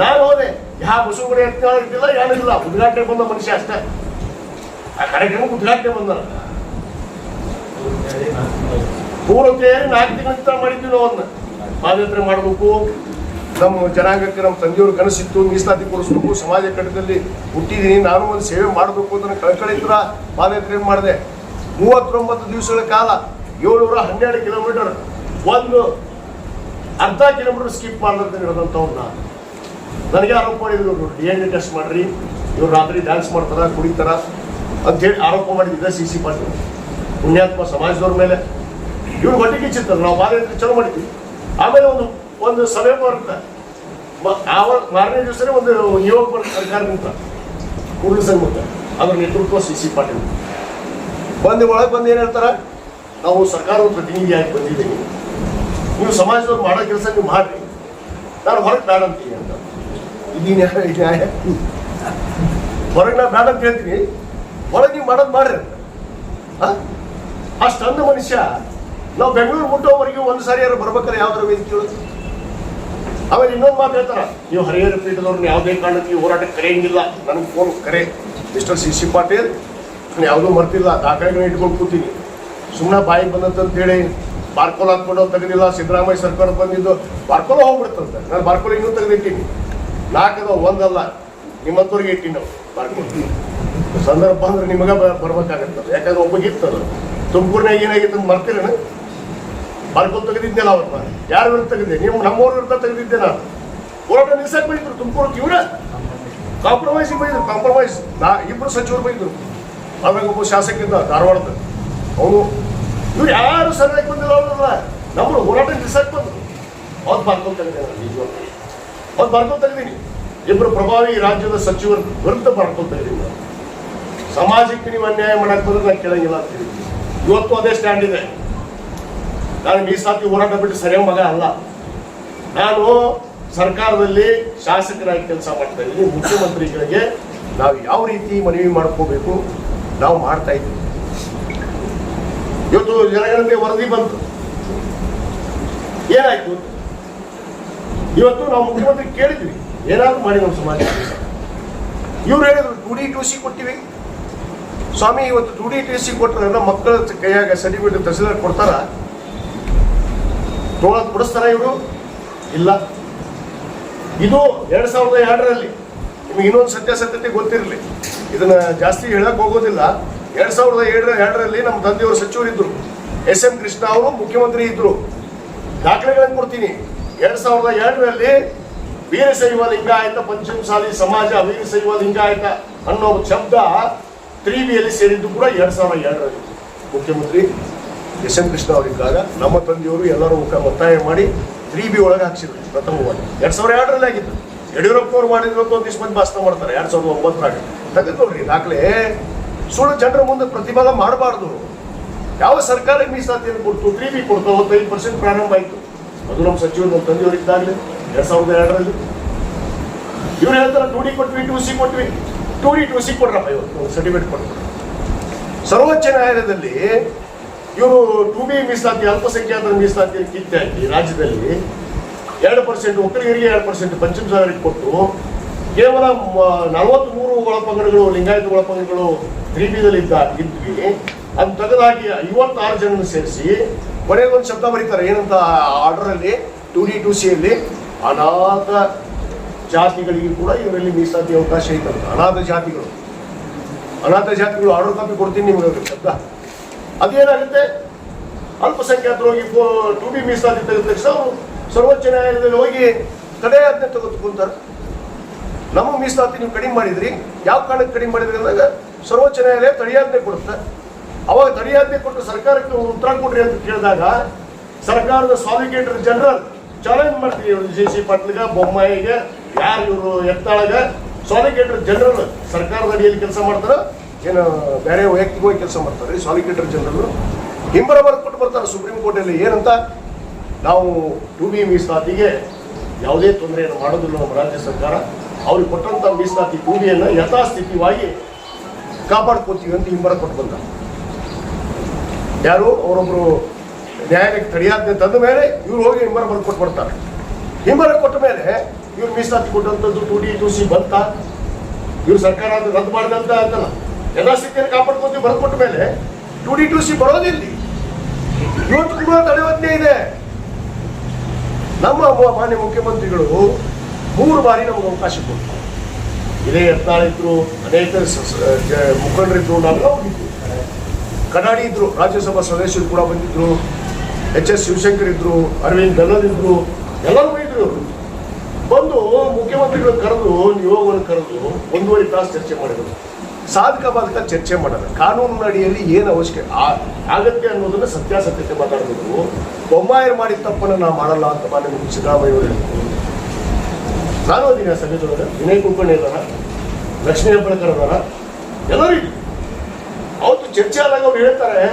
ನಾನು ಹೋದೆ, ಯಾವ ಬಸವಗುಡಿ ಇದ್ದಿಲ್ಲ, ಏನಿಲ್ಲ, ಉದ್ಘಾಟನೆ ಬಂದ ಮನುಷ್ಯ ಅಷ್ಟೇ. ಆ ಕಾರ್ಯಕ್ರಮಕ್ಕೆ ಉದ್ಘಾಟನೆ ಬಂದ ಪೂರ್ವ ತಯಾರಿ 4 ತಿಂಗಳ ಮಾಡಿದ್ವಿ. ನಾವು ಅದನ್ನ ಪಾದಯಾತ್ರೆ ಮಾಡಬೇಕು, ನಮ್ಮ ಜನಾಂಗಕ್ಕೆ ನಮ್ಮ ತಂದೆಯವ್ರ ಕನಸಿತ್ತು, ಮೀಸಲಾತಿ ಕೊಡಿಸ್ಬೇಕು, ಸಮಾಜ ಕಟ್ಟದಲ್ಲಿ ಹುಟ್ಟಿದ್ದೀನಿ, ನಾನು ಒಂದು ಸೇವೆ ಮಾಡಬೇಕು ಅಂತ ಕಳಕಳಿತರ ಪಾದಯಾತ್ರೆ ಮಾಡಿದೆ. 39 ದಿವಸಗಳ ಕಾಲ 712 ಕಿಲೋಮೀಟರ್, ಒಂದು ಅರ್ಧ ಕಿಲೋಮೀಟರ್ ಸ್ಕಿಪ್ ಮಾಡ್ದಂತ ಹೇಳಿದಂಥವ್ರನ್ನ ನನಗೆ ಆರೋಪ ಮಾಡಿದ್ರು. DNA ಟೆಸ್ಟ್ ಮಾಡ್ರಿ, ಇವ್ರು ರಾತ್ರಿ ಡ್ಯಾನ್ಸ್ ಮಾಡ್ತಾರ, ಕುಡಿತಾರ ಅಂತೇಳಿ ಆರೋಪ ಮಾಡಿದ್ದ ಸಿ ಪಾಟೀಲ್ ಪುಣ್ಯಾತ್ಮ ಸಮಾಜದವ್ರ ಮೇಲೆ. ಇವ್ರು ಹೊಟ್ಟಿಗೆ ಚಿತ್ತಾರೆ. ನಾವು ಪಾದಯಾತ್ರೆ ಚಲೋ ಮಾಡಿದ್ವಿ. ಆಮೇಲೆ ಒಂದು ಸಭೆ ಬರುತ್ತೆ, ಮಾರನೇ ದಿವಸನೇ ಒಂದು ಯುವಕ ಬರುತ್ತೆ ಸರ್ಕಾರದಿಂದ ಕೂಡಲ ಸಂಘ, ಅದ್ರ ನೇತೃತ್ವ ಸಿ ಪಾಟೀಲ್ ಒಳಗೆ ಬಂದು ಏನು ಹೇಳ್ತಾರ, ನಾವು ಸರ್ಕಾರದ ಪ್ರತಿನಿಧಿಯಾಗಿ ಬಂದಿದ್ದೀವಿ, ನೀವು ಸಮಾಜದವ್ರು ಮಾಡೋ ಕೆಲಸ ನೀವು ಮಾಡ್ರಿ, ನಾನು ಹೊರಗೆ ಬೇಡ ಅಂತೀನಿ ಅಂತ. ಇದು ನ್ಯಾಯ. ಹೊರಗೆ ನಾನು ಬೇಡ ಅಂತ ಹೇಳ್ತೀನಿ, ಒಳಗೆ ನೀವು ಮಾಡೋದು ಮಾಡ್ರಿ ಅಂತ. ಅಷ್ಟಂದ ಮನುಷ್ಯ ನಾವು ಬೆಂಗಳೂರು ಮುಟ್ಟೋವರೆಗೂ ಒಂದು ಸಾರಿ ಯಾರು ಬರ್ಬೇಕಾದ್ರೆ ಯಾವ್ದಾರು ವೇದಿಕೆ. ಆಮೇಲೆ ಇನ್ನೊಂದು ಮಾತು ಹೇಳ್ತಾರ, ನೀವು ಹರಿಹರ ಪೀಠದವ್ರನ್ನ ಯಾವುದೇ ಕಾರಣಕ್ಕೆ ಈ ಹೋರಾಟಕ್ಕೆ ಕರೆಯಂಗಿಲ್ಲ. ನನಗೆ ಫೋನ್ ಕರೆ, ಮಿಸ್ಟರ್ ಸಿ ಪಾಟೀಲ್, ನಾನು ಯಾವುದೂ ಮರ್ತಿಲ್ಲ, ದಾಖಲೆಗಳನ್ನ ಇಟ್ಕೊಂಡು ಕೂತೀನಿ, ಸುಮ್ಮನೆ ಬಾಯಿಗೆ ಬಂದಂತೇಳಿ ಬಾರ್ಕೋಲ್ ಹಾಕ್ಕೊಂಡು ತೆಗೆದಿಲ್ಲ. ಸಿದ್ದರಾಮಯ್ಯ ಸರ್ಕಾರ ಬಂದಿದ್ದು ಬಾರ್ಕೋಲ ಹೋಗ್ಬಿಡ್ತಂತೆ. ನಾನು ಬಾರ್ಕೋಲ ಇನ್ನೂ ತೆಗೆದಿಟ್ಟೀನಿ, 4 ಒಂದಲ್ಲ, ನಿಮ್ಮಂತವ್ರಿಗೆ ಇಟ್ಟಿನಿ ನಾವು ಬಾರ್ಕೋಲ್. ಸಂದರ್ಭ ಅಂದ್ರೆ ನಿಮಗೆ ಬರ್ಬೇಕಾಗತ್ತಲ್ಲ, ಯಾಕಂದ್ರೆ ಒಬ್ಬಗಿತ್ತಲ್ಲ. ತುಮಕೂರಿನಾಗ ಏನಾಗಿತ್ತು ಅಂತ ಮರ್ತೀರೇನು? ಬಾರ್ಕೋಲ್ ತೆಗೆದಿದ್ದೆಲ್ಲ ಅವ್ರನ್ನ ಯಾರು ವಿರುದ್ಧ ತೆಗೆದೆ? ನಮ್ಮವ್ರ ವಿರುದ್ಧ ತೆಗೆದಿದ್ದೆ. ನಾನು ಹೋರಾಟ ನಿಲ್ಸಕ್ಕೆ ಬೈದ್ರು ತುಮಕೂರಿಗೆ, ಇವರ ಕಾಂಪ್ರಮೈಸಿಗೆ ಬೈದ್ರು. ಕಾಂಪ್ರಮೈಸ್ 2 ಸಚಿವರು ಬೈದ್ರು. ಅದ್ರಾಗ ಒಬ್ಬ ಶಾಸಕ ಇದ್ದ ಧಾರವಾಡದ, ಅವನು. ಇವ್ರು ಯಾರು ಸರಿಯಾಗಿ ಬಂದಿಲ್ಲ, ಅವ್ರಲ್ಲ ನಮ್ಮ ಹೋರಾಟ ನಿಲ್ಸಕ್ಕೆ ಬಂದ್ರು. ಅವ್ರು ಬಾರ್ಕೋಲ್ ತೆಗೆದೆ. ನಾನು ನಿಜವಾಗ್ಲೂ ಅವ್ರು ಬಾರ್ಕೋಲ್ ತೆಗೆದೀನಿ. 2 ಪ್ರಭಾವಿ ರಾಜ್ಯದ ಸಚಿವರ ವಿರುದ್ಧ ಬಾರ್ಕೋಲ್ ತೆಗೆದೀನಿ. ನಾನು ಸಮಾಜಕ್ಕೆ ನೀವು ಅನ್ಯಾಯ ಮಾಡಕ್ಕೆ ಬಂದ್ರೆ ನಾನು ಕೇಳಂಗಿಲ್ಲ ಅಂತ ಹೇಳಿದ್ವಿ. ಇವತ್ತು ಅದೇ ಸ್ಟ್ಯಾಂಡ್ ಇದೆ. ನಾನು ಮೀಸಲಾತಿ ಹೋರಾಟ ಬಿಟ್ಟು ಸರಿಯಾದ ಮಗ ಅಲ್ಲ. ನಾನು ಸರ್ಕಾರದಲ್ಲಿ ಶಾಸಕರಾಗಿ ಕೆಲಸ ಮಾಡ್ತಾ ಇದ್ದೀನಿ. ಮುಖ್ಯಮಂತ್ರಿಗಳಿಗೆ ನಾವು ಯಾವ ರೀತಿ ಮನವಿ ಮಾಡ್ಕೋಬೇಕು ನಾವು ಮಾಡ್ತಾ ಇದ್ದೀವಿ. ಇವತ್ತು ಜನಗಣತಿ ವರದಿ ಬಂತು, ಏನಾಯ್ತು? ಇವತ್ತು ನಾವು ಮುಖ್ಯಮಂತ್ರಿ ಕೇಳಿದ್ವಿ, ಏನಾದ್ರು ಮಾಡಿ ನಮ್ಮ ಸಮಾಜ. ಇವ್ರು ಹೇಳಿದ್ರು 2D 2C ಕೊಟ್ಟಿವಿ, ಸ್ವಾಮಿ ಇವತ್ತು 2D ಕೊಟ್ಟರೆ ನಮ್ಮ ಮಕ್ಕಳ ಕೈಯಾಗ ಸರ್ಟಿಫಿಕೇಟ್ ತಹಸೀಲ್ದಾರ್ ಕೊಡ್ತಾರ, ತೋಳಕ್ ಕೊಡಿಸ್ತಾರ ಇವರು? ಇಲ್ಲ. ಇದು 2002ರಲ್ಲಿ, ನಿಮಗೆ ಇನ್ನೊಂದು ಸತ್ಯಾಸತ್ಯತೆ ಗೊತ್ತಿರಲಿ, ಇದನ್ನ ಜಾಸ್ತಿ ಹೇಳಕ್ ಹೋಗೋದಿಲ್ಲ. 2002ರಲ್ಲಿ ನಮ್ಮ ತಂದೆಯವರು ಸಚಿವರಿದ್ರು, SM ಕೃಷ್ಣ ಅವರು ಮುಖ್ಯಮಂತ್ರಿ ಇದ್ರು. ದಾಖಲೆಗಳನ್ನು ಕೊಡ್ತೀನಿ. 2002ರಲ್ಲಿ ವೀರಶೈವ ಲಿಂಗಾಯತ ಪಂಚಮಸಾಲಿ ಸಮಾಜ ವೀರಶೈವ ಲಿಂಗಾಯತ ಅನ್ನೋ ಶಬ್ದ 3Bಯಲ್ಲಿ ಸೇರಿದ್ದು ಕೂಡ 2002ರಲ್ಲಿ ಮುಖ್ಯಮಂತ್ರಿ SM ಕೃಷ್ಣ ಅವರಿದ್ದಾಗ ನಮ್ಮ ತಂದೆಯವರು ಎಲ್ಲರೂ ಒತ್ತಾಯ ಮಾಡಿ 3B ಒಳಗೆ ಹಾಕ್ಸಿದ್ರು ಪ್ರಥಮವಾಗಿ. 2002ರಲ್ಲಿ ಆಗಿತ್ತು. ಯಡಿಯೂರಪ್ಪನವ್ರು ಮಾಡಿದ್ರು ಅಂತ ಒಂದಿಷ್ಟು ಮಂದಿ ಭಾಷಣ ಮಾಡ್ತಾರೆ 2009ರಾಗ. ತೆಗೆದು ನೋಡ್ರಿ ದಾಖಲೆ. ಸುಳ್ಳು ಜನರ ಮುಂದೆ ಪ್ರತಿಭಾಗ ಮಾಡಬಾರ್ದು. ಯಾವ ಸರ್ಕಾರ ಮೀಸಲಾತಿಯನ್ನು ಕೊಡ್ತು? 3B ಕೊಡ್ತು. 55% ಪ್ರಾರಂಭ ಆಯಿತು. ಅದು ನಮ್ಮ ಸಚಿವರು ನಮ್ಮ ತಂದೆಯವರಿದ್ದಾಗಲೇ 2002ರಲ್ಲಿ. ಇವ್ರು ಹೇಳ್ತಾರೆ 2D ಕೊಟ್ವಿ, 2C ಕೊಟ್ವಿ. 2D 2C ಕೊಡ್ರಪ್ಪ, ಇವತ್ತು ಸರ್ಟಿಫಿಕೇಟ್ ಕೊಟ್ಟರು. ಸರ್ವೋಚ್ಚ ನ್ಯಾಯಾಲಯದಲ್ಲಿ ಇವರು 2B ಮೀಸಲಾತಿ ಅಲ್ಪಸಂಖ್ಯಾತರ ಮೀಸಲಾತಿಯನ್ನು ಕಿತ್ತು ಹಾಕಿ ರಾಜ್ಯದಲ್ಲಿ 2% ಒಕ್ಕಲಿಗರಿಗೆ 2% ಪಂಚಮಸಾಲರಿಗೆ ಕೊಟ್ಟು ಕೇವಲ 43 ಒಳಪಂಗಡಗಳು ಲಿಂಗಾಯತ ಒಳಪಂಗಡಗಳು 3Bದಲ್ಲಿ ಇದ್ವಿ. ಅದು ತೆಗೆದಾಗಿ 56 ಜನ ಸೇರಿಸಿ ಕೊನೆಗೊಂದು ಶಬ್ದ ಬರೀತಾರೆ. ಏನಂತ ಆರ್ಡರಲ್ಲಿ 2D 2Cಯಲ್ಲಿ ಅನಾಥ ಜಾತಿಗಳಿಗೆ ಕೂಡ ಇವರಲ್ಲಿ ಮೀಸಲಾತಿ ಅವಕಾಶ ಐತಂತ. ಅನಾಥ ಜಾತಿಗಳು ಆರ್ಡರ್ ಕಾಪಿ ಕೊಡ್ತೀನಿ ನಿಮಗೆ ಶಬ್ದ. ಅದೇನಾಗುತ್ತೆ? ಅಲ್ಪಸಂಖ್ಯಾತರು ಹೋಗಿ 2B ಮೀಸಲಾತಿ ತೆಗೆದ ತಕ್ಷಣ ಅವರು ಸರ್ವೋಚ್ಚ ನ್ಯಾಯಾಲಯದಲ್ಲಿ ಹೋಗಿ ತಡೆಯಾಜ್ಞೆ ತೆಗೆದುಕೊಂತಾರೆ. ನಮ್ಮ ಮೀಸಲಾತಿ ನೀವು ಕಡಿಮೆ ಮಾಡಿದ್ರಿ, ಯಾವ ಕಾರಣಕ್ಕೆ ಕಡಿಮೆ ಮಾಡಿದ್ರಿ ಅಂದಾಗ ಸರ್ವೋಚ್ಚ ನ್ಯಾಯಾಲಯ ತಡೆಯಾಜ್ಞೆ ಕೊಡುತ್ತೆ. ಅವಾಗ ತಡೆಯಾಜ್ಞೆ ಕೊಟ್ಟು ಸರ್ಕಾರಕ್ಕೆ ಉತ್ತರ ಕೊಡ್ರಿ ಅಂತ ಕೇಳಿದಾಗ ಸರ್ಕಾರದ ಸಾಲಿಸಿಟರ್ ಜನರಲ್ ಚಾಲೆಂಜ್ ಮಾಡ್ತೀವಿ. JC ಪಾಟೀಲ್ಗೆ, ಬೊಮ್ಮಾಯಿಗೆ, ಯಾರು ಇವರು ಎತ್ತಾಳಗ ಸಾಲಿಸಿಟರ್ ಜನರಲ್ ಸರ್ಕಾರದ ಅಡಿಯಲ್ಲಿ ಕೆಲಸ ಮಾಡ್ತಾರೋ ಏನು ಬೇರೆ ವೈಯಕ್ತಿಕವಾಗಿ ಕೆಲಸ ಮಾಡ್ತಾರೆ. ಸಾಲಿಸಿಟರ್ ಜನರಲ್ ಹಿಂಬರ ಕೊಟ್ಟು ಬರ್ತಾರೆ ಸುಪ್ರೀಂ ಕೋರ್ಟಲ್ಲಿ. ಏನಂತ? ನಾವು 2B ಮೀಸಲಾತಿಗೆ ಯಾವುದೇ ತೊಂದರೆಯನ್ನು ಮಾಡೋದಿಲ್ಲ ನಮ್ಮ ರಾಜ್ಯ ಸರ್ಕಾರ. ಅವ್ರಿಗೆ ಕೊಟ್ಟಂತ ಮೀಸಲಾತಿ 2Bಯನ್ನು ಯಥಾಸ್ಥಿತಿಯಾಗಿ ಕಾಪಾಡ್ಕೋತೀವಿ ಅಂತ ಹಿಂಬರ ಕೊಟ್ಟು ಬಂದ. ಯಾರು? ಅವರೊಬ್ರು ನ್ಯಾಯಾಲಯಕ್ಕೆ ತಡೆಯಾಜ್ಞೆ ತಂದ ಮೇಲೆ ಇವ್ರು ಹೋಗಿ ಹಿಂಬರ ಕೊಟ್ಟು ಬರ್ತಾರೆ. ಹಿಂಬರ ಕೊಟ್ಟ ಮೇಲೆ ಇವ್ರು ಮೀಸಲಾತಿ ಕೊಟ್ಟಂಥದ್ದು 2D 2C ಬಂತ. ಇವ್ರು ಸರ್ಕಾರ ಅದು ರದ್ದು ಮಾಡಿದಂತ ಅಂತಲ್ಲ, ಯಥಾಸ್ಥಿತಿಯನ್ನು ಕಾಪಾಡ್ಕೋತೀವಿ ಬರ್ಕೊಟ್ಟ ಮೇಲೆ 2D 2C ಬರೋದಿಲ್ಲ. ಇವತ್ತು ಕೂಡ ತಡೆಯಾಜ್ಞೆ ಇದೆ. ನಮ್ಮ ಮಾನ್ಯ ಮುಖ್ಯಮಂತ್ರಿಗಳು 3 ಬಾರಿ ನಮಗೆ ಅವಕಾಶ ಕೊಡ್ತಾರೆ. ಇದೇ ಯತ್ನಾಳ್ ಇದ್ರು, ಅನೇಕ ಮುಖಂಡರಿದ್ರು, ನಾವೆಲ್ಲ ಹೋಗಿದ್ವಿ. ಕಡಾಡಿ ಇದ್ರು, ರಾಜ್ಯಸಭಾ ಸದಸ್ಯರು ಕೂಡ ಬಂದಿದ್ರು, HS ಶಿವಶಂಕರ್ ಇದ್ರು, ಅರವಿಂದ್ ಗಲ್ಲದ್ ಇದ್ರು, ಎಲ್ಲರೂ ಇದ್ರು. ಬಂದು ಮುಖ್ಯಮಂತ್ರಿಗಳು ಕರೆದು, ನಿಯೋಗವನ್ನು ಕರೆದು 1.5 ತಾಸು ಚರ್ಚೆ ಮಾಡಿದ್ರು. ಸಾಧಕ ಬಾಧಕ ಚರ್ಚೆ ಮಾಡೋಣ. ಕಾನೂನಿನ ಅಡಿಯಲ್ಲಿ ಏನು ಅವಶ್ಯಕ ಆಗತ್ತೆ ಅನ್ನೋದನ್ನ ಸತ್ಯಾಸತ್ಯತೆ ಮಾತಾಡಬೇಕು. ಬೊಮ್ಮಾಯರು ಮಾಡಿದ ತಪ್ಪನ್ನು ನಾವು ಮಾಡಲ್ಲ ಅಂತ ಮಾನ್ಯ ಸಿದ್ದರಾಮಯ್ಯ ಅವರು ಹೇಳಿದ್ರು. ನಾನು ಅದೀನಿ ಆ ಸಭೆದೊಳಗೆ. ವಿನಯ್ ಕುಲಕರ್ಣಿ ಇದ್ದಾರ, ಲಕ್ಷ್ಮೀ ಹೆಬ್ಬಾಳ್ಕರ್ ಅದಾರ, ಎಲ್ಲರೂ ಇದ್ವಿ. ಅವತ್ತು ಚರ್ಚೆ ಆದಾಗ ಅವ್ರು ಹೇಳ್ತಾರೆ,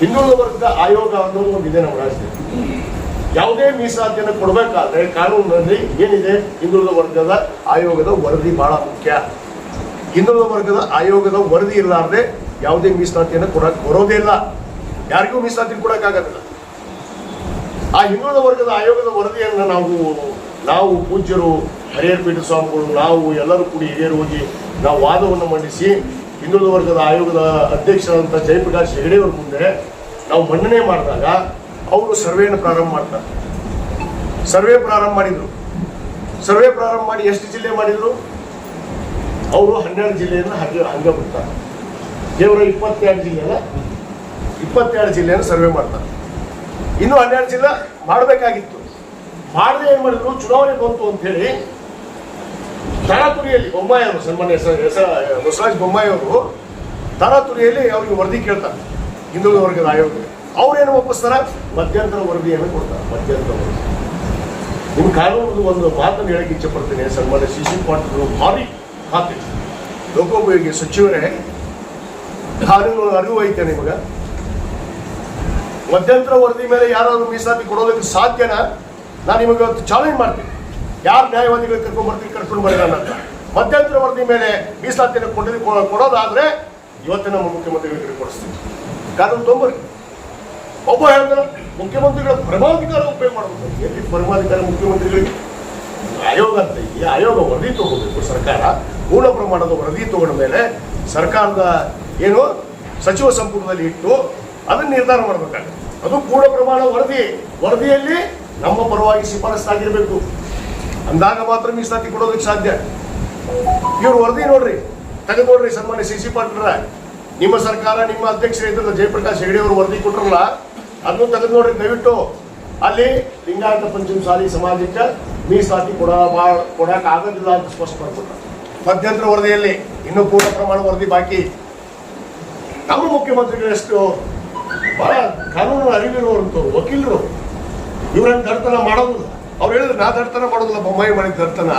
ಹಿಂದುಳಿದ ವರ್ಗದ ಆಯೋಗ ಅನ್ನೋದು ಒಂದಿದೆ ನಮ್ಮ ರಾಜ್ಯದಲ್ಲಿ. ಯಾವುದೇ ಮೀಸಲಾತಿಯನ್ನು ಕೊಡಬೇಕಾದ್ರೆ ಕಾನೂನಿನಲ್ಲಿ ಏನಿದೆ? ಹಿಂದುಳಿದ ವರ್ಗದ ಆಯೋಗದ ವರದಿ ಬಹಳ ಮುಖ್ಯ. ಹಿಂದುಳಿದ ವರ್ಗದ ಆಯೋಗದ ವರದಿ ಇರಲಾರ್ದೆ ಯಾವುದೇ ಮೀಸಲಾತಿಯನ್ನು ಕೊಡಕ್ಕೆ ಬರೋದೇ ಇಲ್ಲ. ಯಾರಿಗೂ ಮೀಸಲಾತಿ ಕೊಡಕ್ಕಾಗೋದಿಲ್ಲ. ಆ ಹಿಂದುಳಿದ ವರ್ಗದ ಆಯೋಗದ ವರದಿಯನ್ನು ನಾವು ಪೂಜ್ಯರು, ಹರಿಹರ ಪೀಠ ಸ್ವಾಮಿಗಳು, ನಾವು ಎಲ್ಲರೂ ಕೂಡಿ ಹಿರಿಯರು ಹೋಗಿ ನಾವು ವಾದವನ್ನು ಮಂಡಿಸಿ ಹಿಂದುಳಿದ ವರ್ಗದ ಆಯೋಗದ ಅಧ್ಯಕ್ಷರಾದಂಥ ಜಯಪ್ರಕಾಶ್ ಹೆಗಡೆಯವ್ರ ಮುಂದೆ ನಾವು ಮಂಡನೆ ಮಾಡಿದಾಗ ಅವರು ಸರ್ವೆಯನ್ನು ಪ್ರಾರಂಭ ಮಾಡ್ತಾರೆ. ಸರ್ವೆ ಪ್ರಾರಂಭ ಮಾಡಿ ಎಷ್ಟು ಜಿಲ್ಲೆ ಮಾಡಿದ್ರು? ಅವರು 12 ಜಿಲ್ಲೆಯನ್ನು ಹಂಗೆ ಬಿಡ್ತಾರೆ. ಕೇವಲ 22 ಜಿಲ್ಲೆಯನ್ನು ಸರ್ವೆ ಮಾಡ್ತಾರೆ. ಇನ್ನು 12 ಜಿಲ್ಲೆ ಮಾಡಬೇಕಾಗಿತ್ತು. ಮಾಡದೆ ಏನು ಮಾಡಿದ್ರು? ಚುನಾವಣೆ ಬಂತು ಅಂತ ಹೇಳಿ ತರಾತುರಿಯಲ್ಲಿ ಬೊಮ್ಮಾಯಿ ಅವರು, ಸನ್ಮಾನ್ಯ ಬಸವರಾಜ ಬೊಮ್ಮಾಯಿ ಅವರು ತರಾತುರಿಯಲ್ಲಿ ಅವ್ರಿಗೆ ವರದಿ ಕೇಳ್ತಾರೆ ಹಿಂದುಳಿದ ವರ್ಗದ ಆಯೋಗ. ಅವ್ರೇನು ಒಪ್ಪಿಸ್ತಾರ? ಮಧ್ಯಂತರ ವರದಿಯನ್ನು ಕೊಡ್ತಾರೆ. ಮಧ್ಯಂತರ ವರದಿ. ನಿಮ್ಮ ಕಾನೂನು ಒಂದು ಮಾತನ್ನು ಹೇಳಕ್ಕೆ ಇಚ್ಛೆ ಪಡ್ತೀನಿ. ಸನ್ಮಾನ್ಯ CC ಪಾಟೀಲ್ ಭಾರಿ ಖಾತೆ ಲೋಕೋಪಯೋಗಿ ಸಚಿವರೇ, ಕಾನೂನು ಅರಿವು ಐತೆ ನಿಮಗೆ? ಮಧ್ಯಂತರ ವರದಿ ಮೇಲೆ ಯಾರಾದ್ರೂ ಮೀಸಲಾತಿ ಕೊಡೋದಕ್ಕೆ ಸಾಧ್ಯನಾ? ನಾನು ನಿಮಗೆ ಇವತ್ತು ಚಾಲೆಂಜ್ ಮಾಡ್ತೀನಿ. ಯಾರು ನ್ಯಾಯವಾದಿಗಳು ಕರ್ಕೊಂಡು ಬರೋಣ ಅಂತ ಮಧ್ಯಂತರ ವರದಿ ಮೇಲೆ ಮೀಸಲಾತಿಯನ್ನು ಕೊಡೋದಾದ್ರೆ ಇವತ್ತೇ ನಮ್ಮ ಮುಖ್ಯಮಂತ್ರಿಗಳಿಗೆ ಕೊಡಿಸ್ತೀವಿ. ಕಾನೂನು ತೊಂಬರಿ. ಒಬ್ಬ ಹೇಳ್ತಾರೆ ಮುಖ್ಯಮಂತ್ರಿಗಳ ಪರಮಾಧಿಕಾರ ಉಪಯೋಗ ಮಾಡಬೇಕು. ಎಲ್ಲಿ ಪರಮಾಧಿಕಾರ ಮುಖ್ಯಮಂತ್ರಿಗಳಿಗೆ? ಆಯೋಗ ಅಂತ ಈ ಆಯೋಗ ವರದಿ ತಗೋಬೇಕು. ಸರ್ಕಾರ ಪೂರ್ಣ ಪ್ರಮಾಣದ ವರದಿ ತಗೊಂಡ ಮೇಲೆ ಸರ್ಕಾರದ ಏನು ಸಚಿವ ಸಂಪುಟದಲ್ಲಿ ಇಟ್ಟು ಅದನ್ನು ನಿರ್ಧಾರ ಮಾಡಬೇಕಾಗುತ್ತೆ. ಅದು ಪೂರ್ಣ ಪ್ರಮಾಣ ವರದಿಯಲ್ಲಿ ನಮ್ಮ ಪರವಾಗಿ ಶಿಫಾರಸ್ಸಾಗಿರಬೇಕು. ಅಂದಾಗ ಮಾತ್ರ ಮೀಸಲಾತಿ ಕೊಡೋದಕ್ಕೆ ಸಾಧ್ಯ. ಇವ್ರು ವರದಿ ನೋಡ್ರಿ, ತೆಗೆದು ನೋಡ್ರಿ. ಸನ್ಮಾನ್ಯ ಸಿ ಪಾಟೀಲ್ರ ನಿಮ್ಮ ಸರ್ಕಾರ, ನಿಮ್ಮ ಅಧ್ಯಕ್ಷರಿದ್ದ ಜಯಪ್ರಕಾಶ್ ಹೆಗಡೆ ಅವರು ವರದಿ ಕೊಟ್ಟರಲ್ಲ, ಅದನ್ನು ತೆಗೆದು ನೋಡ್ರಿ ದಯವಿಟ್ಟು. ಅಲ್ಲಿ ಲಿಂಗಾಯತ ಪಂಚಮಸಾಲಿ ಸಮಾಜಕ್ಕೆ ಮೀಸಲಾತಿ ಕೊಡಕ್ಕೆ ಆಗೋದಿಲ್ಲ ಅಂತ ಸ್ಪಷ್ಟ ಮಾಡಿಕೊಟ್ಟ. ಮಧ್ಯಂತರ ವರದಿಯಲ್ಲಿ ಇನ್ನೂ ಪೂರ್ಣ ಪ್ರಮಾಣ ವರದಿ ಬಾಕಿ. ನಮ್ಮ ಮುಖ್ಯಮಂತ್ರಿಗಳಷ್ಟು ಬಹಳ ಕಾನೂನು ಅರಿವಿರುವಂಥವ್ರು ವಕೀಲರು, ಇವರನ್ನು ದಡ್ತನ ಮಾಡೋದಿಲ್ಲ. ಅವ್ರು ಹೇಳಿದ್ರು ನಾ ದಡ್ತನ ಮಾಡೋದಿಲ್ಲ, ಬೊಮ್ಮಾಯಿ ಮಾಡಿದ ದಡ್ತನ.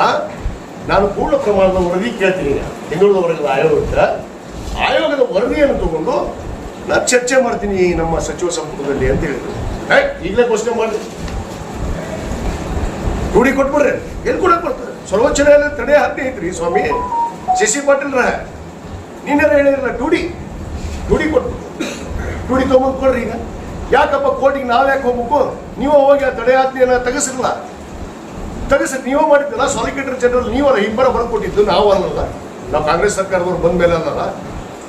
ನಾನು ಪೂರ್ಣ ಪ್ರಮಾಣದ ವರದಿ ಕೇಳ್ತೀನಿ ಹಿಂದುಳಿದ ವರ್ಗದ ಆಯೋಗದ ವರದಿಯನ್ನು ತಗೊಂಡು ನಾನು ಚರ್ಚೆ ಮಾಡ್ತೀನಿ ನಮ್ಮ ಸಚಿವ ಸಂಪುಟದಲ್ಲಿ ಅಂತ ಹೇಳಿದ್ರು. ಈಗಲೇ ಘೋಷಣೆ ಮಾಡಿ ರೂಢಿ ಕೊಟ್ಬಿಡ್ರಿ. ಎಲ್ಲಿ ಕೊಡಕ್ ಬರ್ತದೆ? ಸರ್ವೋಚ್ಚ ನ್ಯಾಯಾಲಯ ತಡೆ ಹಾಕಿ ಐತ್ರಿ ಸ್ವಾಮಿ. ಸಿ ಪಾಟೀಲ್ರ ನೀನೇನ ಹೇಳಿರಲ್ಲ, ರೂಢಿ ಕೊಟ್ಟು ರೂಢಿ ತೊಗೊಂಡು ಕೊಡ್ರಿ. ಈಗ ಯಾಕಪ್ಪ ಕೋರ್ಟಿಗೆ ನಾವ್ಯಾಕೆ ಹೋಗ್ಬೇಕು? ನೀವು ಹೋಗಿ ಆ ತಡೆ ಆಜ್ಞೆಯನ್ನ ತೆಗೆಸಿರಲ್ಲ, ನೀವೇ ಮಾಡಿದ್ದಲ್ಲ. ಸಾಲಿಸಿಟರ್ ಜನರಲ್ ನೀವಲ್ಲ, ಇಬ್ಬರ ಬರ್ಕೊಟ್ಟಿದ್ದು, ನಾವು ಅಲ್ಲಲ್ಲ. ನಾವು ಕಾಂಗ್ರೆಸ್ ಸರ್ಕಾರದವ್ರು ಬಂದ ಮೇಲೆ ಅಲ್ಲಲ್ಲ.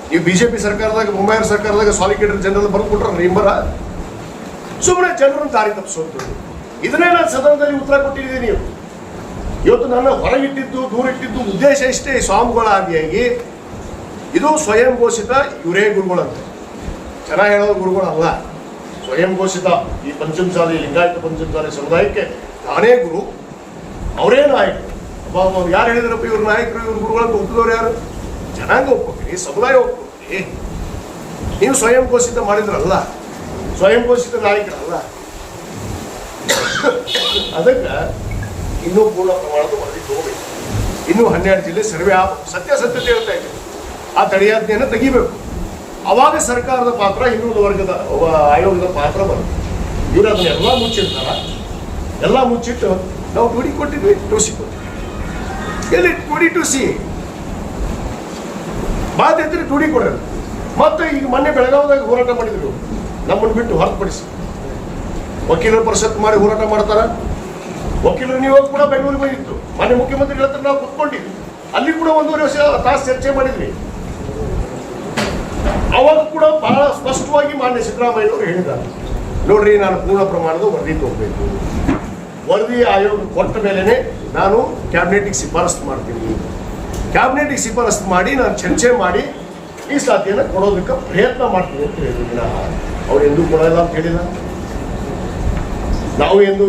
ನೀವು ಬಿಜೆಪಿ ಸರ್ಕಾರದಾಗ, ಬೊಮ್ಮಾಯಿ ಸರ್ಕಾರದಾಗ ಸಾಲಿಸಿಟರ್ ಜನರಲ್ ಬರ್ಕೊಟ್ರಲ್ಲ ಇಬ್ಬರ. ಸುಮ್ಮನೆ ಜನರನ್ನು ದಾರಿ ತಪ್ಪಿಸೋದು. ಇದನ್ನೇ ನಾನು ಸದನದಲ್ಲಿ ಉತ್ತರ ಕೊಟ್ಟಿದ್ದೀನಿ. ಇವತ್ತು ನನ್ನ ಹೊರಗಿಟ್ಟಿದ್ದು, ದೂರಿಟ್ಟಿದ್ದು ಉದ್ದೇಶ ಇಷ್ಟೇ. ಸ್ವಾಮಿಗಳ ಆದಿಯಾಗಿ ಇದು ಸ್ವಯಂ ಘೋಷಿತ ಇವರೇ ಗುರುಗಳಂತ ಚೆನ್ನಾಗಿ ಹೇಳೋದು ಗುರುಗಳಲ್ಲ. ಸ್ವಯಂ ಘೋಷಿತ ಈ ಪಂಚಮಸಾಲಿ ಲಿಂಗಾಯತ ಪಂಚಮಸಾಲಿ ಸಮುದಾಯಕ್ಕೆ ನಾನೇ ಗುರು, ಅವರೇ ನಾಯಕರು. ಅವ್ರು ಯಾರು ಹೇಳಿದ್ರಪ್ಪ ಇವ್ರ ನಾಯಕರು, ಇವ್ರ ಗುರುಗಳಂತ ಒಪ್ಪಿದವ್ರು ಯಾರು? ಜನಾಂಗ ಒಪ್ಕೋತೀರಿ, ಸಮುದಾಯ ಒಪ್ಕೋತೀರಿ. ನೀವು ಸ್ವಯಂ ಘೋಷಿತ ಮಾಡಿದ್ರಲ್ಲ, ಸ್ವಯಂ ಘೋಷಿತ ನಾಯಕರಲ್ಲ. ಅದಕ್ಕೆ ಇನ್ನೂ ಪೂರ್ಣ ಪ್ರಮಾಣದ ವರದಿ ತಗೋಬೇಕು. ಇನ್ನೂ 12 ಜಿಲ್ಲೆ ಸರ್ವೆ ಸತ್ಯಾಸತ್ಯತೆ ಹೇಳ್ತಾ ಇದ್ದೀವಿ. ಆ ತಡೆಯಾಜ್ಞೆಯನ್ನು ತೆಗಿಬೇಕು. ಅವಾಗ ಸರ್ಕಾರದ ಪಾತ್ರ, ಹಿಂದುಳಿದ ವರ್ಗದ ಆಯೋಗದ ಪಾತ್ರ ಬರುತ್ತೆ. ಇವರು ಅದನ್ನೆಲ್ಲ ಮುಚ್ಚಿರ್ತಾರ. ಎಲ್ಲ ಮುಚ್ಚಿಟ್ಟು ನಾವು ಟೂಡಿ ಕೊಟ್ಟಿದ್ವಿ, ಟೂಸಿ ಕೊಟ್ಟಿದ್ವಿ. ಎಲ್ಲಿ ಟೂಸಿ ಬಾಧ್ಯತೆ ಟೂಡಿ ಕೊಡೋದು. ಮತ್ತೆ ಈಗ ಮೊನ್ನೆ ಬೆಳಗಾವದಾಗ ಹೋರಾಟ ಮಾಡಿದ್ರು, ನಮ್ಮನ್ನು ಬಿಟ್ಟು ಹೊರತುಪಡಿಸಿ. ವಕೀಲರ ಪರಿಷತ್ ಮಾಡಿ ಹೋರಾಟ ಮಾಡ್ತಾರ. ವಕೀಲರು ನೀವು ಕೂಡ ಬೆಂಗಳೂರಿಗೆ ಬಂದಿತ್ತು. ಮಾನ್ಯ ಮುಖ್ಯಮಂತ್ರಿಗಳ ಹತ್ರ ನಾವು ಕುತ್ಕೊಂಡಿದ್ವಿ. ಅಲ್ಲಿ ಕೂಡ 1.5 ತಾಸು ಚರ್ಚೆ ಮಾಡಿದ್ವಿ. ಅವಾಗ ಕೂಡ ಬಹಳ ಸ್ಪಷ್ಟವಾಗಿ ಮಾನ್ಯ ಸಿದ್ದರಾಮಯ್ಯನವರು ಹೇಳಿದ್ದಾರೆ, ನೋಡ್ರಿ ನಾನು ಪೂರ್ಣ ಪ್ರಮಾಣದ ವರದಿ ತಗೋಬೇಕು. ವರದಿ ಆಯೋಗ ಕೊಟ್ಟ ಮೇಲೆನೆ ನಾನು ಕ್ಯಾಬಿನೆಟ್ಗೆ ಶಿಫಾರಸ್ಸು ಮಾಡ್ತೀನಿ. ಕ್ಯಾಬಿನೆಟ್ಗೆ ಶಿಫಾರಸ್ಸು ಮಾಡಿ ನಾನು ಚರ್ಚೆ ಮಾಡಿ ಮೀಸಲಾತಿಯನ್ನು ಕೊಡೋದಕ್ಕೆ ಪ್ರಯತ್ನ ಮಾಡ್ತೀನಿ ಅಂತ ಹೇಳಿದ್ರು. ಅವ್ರು ಎಂದೂ ಕೊಡಲ್ಲ ಅಂತ ಹೇಳಿಲ್ಲ. ನಾವು ಎಂದು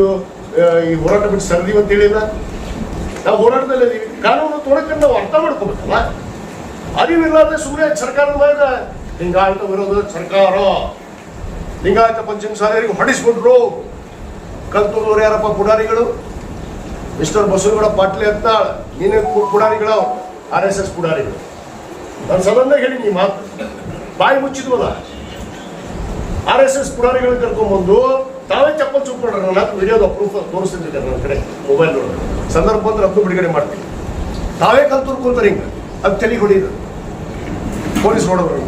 ಈ ಹೋರಾಟ ಬಿಟ್ಟು ಸರಿದೀವಿ ಅಂತ ಹೇಳಿಲ್ಲ. ನಾವು ಹೋರಾಟದಲ್ಲಿ ಇದೀವಿ. ಕಾನೂನು ತೊಡಕನ್ನು ನಾವು ಅರ್ಥ ಮಾಡ್ಕೋಬೇಕಲ್ಲ. ಅರಿವಿಲ್ಲಾದ್ರೆ ಸುಮ್ಮನೆ ಸರ್ಕಾರದ ಮೇಲೆ ಲಿಂಗಾಯತ ವಿರೋಧದ ಸರ್ಕಾರ, ಲಿಂಗಾಯತ ಪಂಚಮಸಾಲಿಯರಿಗೆ ಹೊಡಿಸ್ಬಿಟ್ರು. ಕಲ್ತೂರವ್ರು ಯಾರಪ್ಪ ಪುಡಾರಿಗಳು? ಮಿಸ್ಟರ್ ಬಸವಗೌಡ ಪಾಟೀಲ್ ಯತ್ನಾಳ್, ನೀನೇ ಪುಡಾರಿಗಳು, RSS ಪುಡಾರಿಗಳು. ನಾನು ಸದನದಾಗ ಹೇಳಿ ನೀ ಮಾತು ಬಾಯಿ ಮುಚ್ಚಿದ್ವಲ್ಲ. RSS ಪುಡಾರಿಗಳನ್ನ ಕರ್ಕೊಂಡ್ಬಂದು ತಾವೇ ಚಪ್ಪಲ್ ಚುಪ್ಕೊಂಡ್ರೆ ನನ್ನ ವಿಡಿಯೋದ ಪ್ರೂಫ್ ತೋರಿಸ್ತಿದ್ದಾರೆ ನನ್ನ ಕಡೆ ಮೊಬೈಲ್ ನೋಡಿ. ಸಂದರ್ಭ ಬಂದ್ರೆ ಅದನ್ನು ಬಿಡುಗಡೆ ಮಾಡ್ತೀನಿ. ತಾವೇ ಕಲ್ತೂರ್ಕೊಂತಾರೆ ಹಿಂಗೆ, ಅದು ತಲೆ ಹೊಡಿದ್ರು ಪೊಲೀಸ್ ನೋಡೋರು.